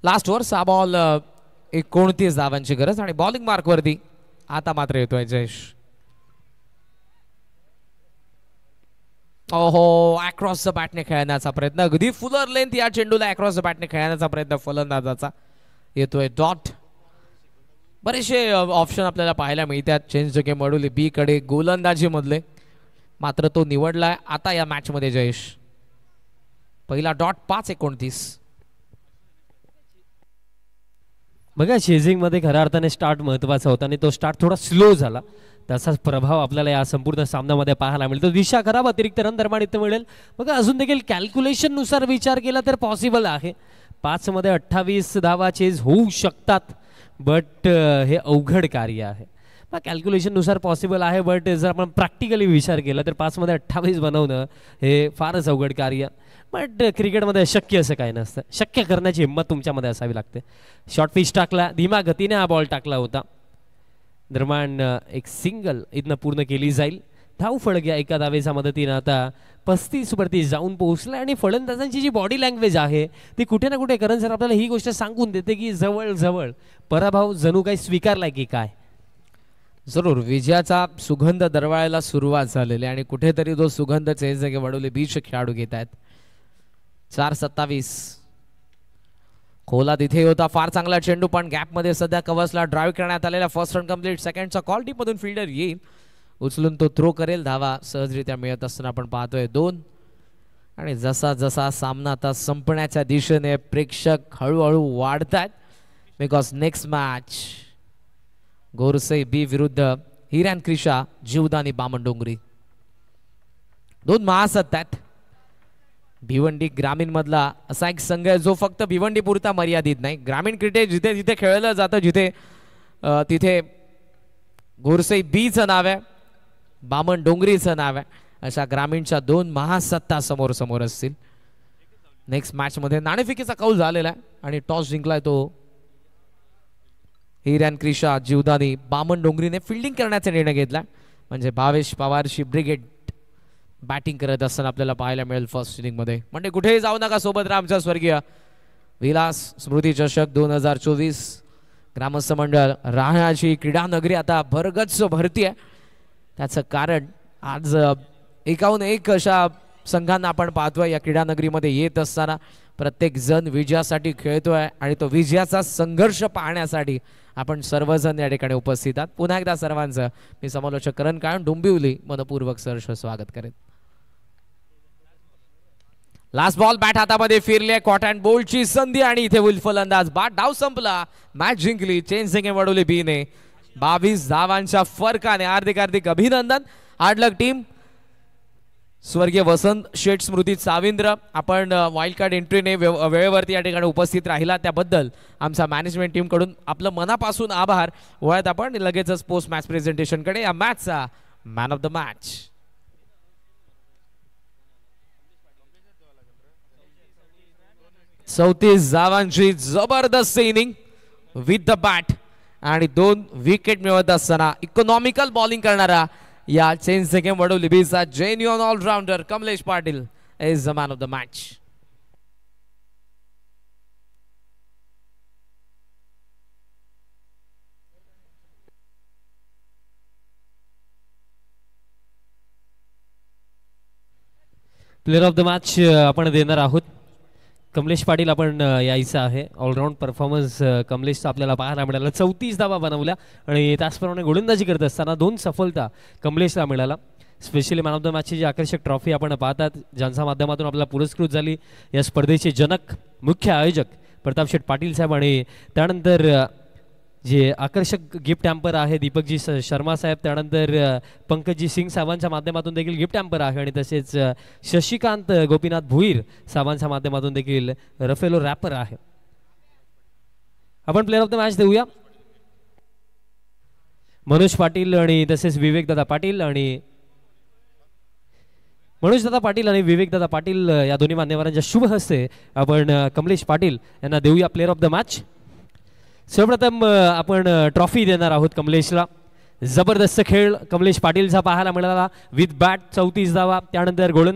Last over 6 ball 29 धावांची गरज आणि बॉलिंग मार्क वरती आता मात्र येतोय जयेश. ओहो, अक्रॉस द बॅटने खेळण्याचा प्रयत्न, अगदी फुलर लेंथ या चेंडूला अक्रॉस द बॅटने खेळण्याचा प्रयत्न फलंदाजाचा येतोय. डॉट. बरेचसे ऑप्शन आपल्याला पाहायला मिळतात चेंज द गेम वडोली बी कडे गोलंदाजी मधले, मात्र तो निवडलाय आता या मॅच मध्ये जयेश. पहिला डॉट 5-29. बघा चेझिंग मध्ये खऱ्या अर्थाने स्टार्ट महत्वाचा होता आणि तो स्टार्ट थोडा स्लो झाला, त्याचाच प्रभाव आपल्याला या संपूर्ण सामन्यामध्ये पाहायला मिळतो. दिशा खराब, अतिरिक्त रन दरम्यान इथं मिळेल. बघा अजून देखील कॅल्क्युलेशन नुसार विचार केला तर पॉसिबल आहे, 5 मध्ये 28 धावा चेज होऊ शकतात, बट हे अवघड कार्य आहे. कॅल्क्युलेशन नुसार पॉसिबल आहे, बट जर आपण प्रॅक्टिकली विचार केला तर 5 मध्ये 28 बनवणं हे फारच अवघड कार्य. बट क्रिकेटमध्ये शक्य असं काही नसतं, शक्य करण्याची हिंमत तुमच्यामध्ये असावी लागते. शॉर्ट पिच टाकला, धीमा गतीने हा बॉल टाकला होता. दरम्यान एक सिंगल इथनं पूर्ण केली जाईल. धाव फळक्या एका धावेच्या मदतीनं आता 35 वरती जाऊन पोहोचला आणि फलंदाजांची जी बॉडी लँग्वेज आहे ती कुठे ना कुठे करण सर आपल्याला ही गोष्ट सांगून देते की जवळ जवळ पराभव जणू काही स्वीकारलाय की काय. जरूर विजयाचा सुगंध दरवळायला सुरुवात झालेली आणि कुठेतरी तो सुगंध चेंज वडोले बीच खेळाडू घेत आहेत. 4-27. खोला तिथे होता, फार चांगला चेंडू, पण गॅप मध्ये सध्या कव्हर्सला ड्राईव्ह करण्यात आलेला. First run complete. सेकंडचा कॉल टीम मधून फिल्डर येईल, उचलून तो थ्रो करेल. धावा सहजरित्या मिळत असताना आपण पाहतोय 2. आणि जसा जसा सामना आता संपण्याच्या दिशेने प्रेक्षक हळूहळू वाढतात, बिकॉज नेक्स्ट मॅच गोरसे बी विरुद्ध हिरॅन क्रिशा जीवदानी बामणडोंगरी. 2 महासत्ता आहेत. भिवंडी ग्रामीण मधला असा एक संघ आहे जो फक्त भिवंडी पुरता मर्यादित नाही. ग्रामीण क्रिकेट जिथे जिथे खेळलं जातं जिथे तिथे गोरसई बीचं नाव आहे, बामणडोंगरीचं नाव आहे. अशा ग्रामीणच्या 2 महासत्ता समोर समोर असतील. नेक्स्ट मॅच मध्ये नाणेफेकीचा कौल झालेला आहे आणि टॉस जिंकलाय तो हिरॅन क्रिशा जीवदानी बामणडोंगरीने फिल्डिंग करण्याचा निर्णय घेतला. म्हणजे भावेश पवारची ब्रिगेड बॅटिंग करत असताना आपल्याला पाहायला मिळेल फर्स्ट इनिंग मध्ये. म्हणजे कुठेही जाऊ नका, सोबत राहा आमच्या स्वर्गीय विलास स्मृती चषक 2024 ग्रामस्थ मंडळ राहण्याची क्रीडा नगरी आता भरगच्च भरती आहे. त्याचं कारण आज 1 अशा संघांना आपण पाहतोय या क्रीडा नगरीमध्ये येत असताना. प्रत्येक जण विजयासाठी खेळतोय आणि तो विजयाचा संघर्ष पाहण्यासाठी आपण सर्वजण या ठिकाणी उपस्थित आहात. पुन्हा एकदा सर्वांचं मी समालोचक करण काळन डोंबिवली मनपूर्वक सहर्ष स्वागत करेन. लास्ट बॉल बॅट हातामध्ये फिरले, कॉट अँड बोल्डची संधी आणि इथे होईल फलंदाज बाद. डाव संपला, मॅच जिंकली चेंजिंग वडोली बीने 22 धावांच्या फरकाने. हार्दिक अभिनंदन हार्ड लक टीम. स्वर्गीय वसंत शेठ स्मृती साविंद्र, आपण वाईल्ड कार्ड एंट्रीने वेळेवरती या ठिकाणी उपस्थित राहिला त्याबद्दल आमचा मॅनेजमेंट टीम कडून आपलं मनापासून आभार. वळत आपण लगेचच पोस्ट मॅच प्रेझेंटेशन कडे. या मॅचचा मॅन ऑफ द मॅच 34 धावांची जबरदस्त इनिंग विथ द बॅट आणि 2 विकेट मिळवत असताना इकॉनॉमिकल बॉलिंग करणारा या चेंज द गेम वडोली बीचा genuine all rounder Kamlesh Patil is the man of the match. Player of the match आपण देणार आहोत. कमलेश पाटील आपण यायचं आहे. ऑलराऊंड परफॉर्मन्स कमलेशचा आपल्याला पाहायला मिळाला. 34 धावा बनवल्या आणि त्याचप्रमाणे गोलंदाजी करत असताना 2 सफलता कमलेशला मिळाला. स्पेशली मॅन ऑफ द मॅचची जी आकर्षक ट्रॉफी आपण पाहतात, ज्यांच्या माध्यमातून आपल्याला पुरस्कृत झाली या स्पर्धेचे जनक मुख्य आयोजक प्रताप शेठ पाटील साहेब आणि त्यानंतर जे आकर्षक गिफ्ट हॅम्पर आहे दीपकजी शर्मा साहेब, त्यानंतर पंकजजी सिंग साहेबांच्या माध्यमातून देखील गिफ्ट हॅम्पर आहे आणि तसेच शशिकांत गोपीनाथ भुईर साहेबांच्या माध्यमातून देखील रफेलो रॅपर आहे. आपण प्लेअर ऑफ द मॅच देऊया मनोज पाटील आणि तसेच विवेकदादा पाटील. आणि मनोजदादा पाटील आणि विवेकदादा पाटील या दोन्ही मान्यवरांच्या शुभ हस्ते आपण कमलेश पाटील यांना देऊया प्लेअर ऑफ द मॅच. सर्वप्रथम आपण ट्रॉफी देणार आहोत कमलेशला. जबरदस्त खेळ कमलेश पाटीलचा पाहायला मिळाला. विथ बॅट 34 धावा, त्यानंतर गोलंदाजी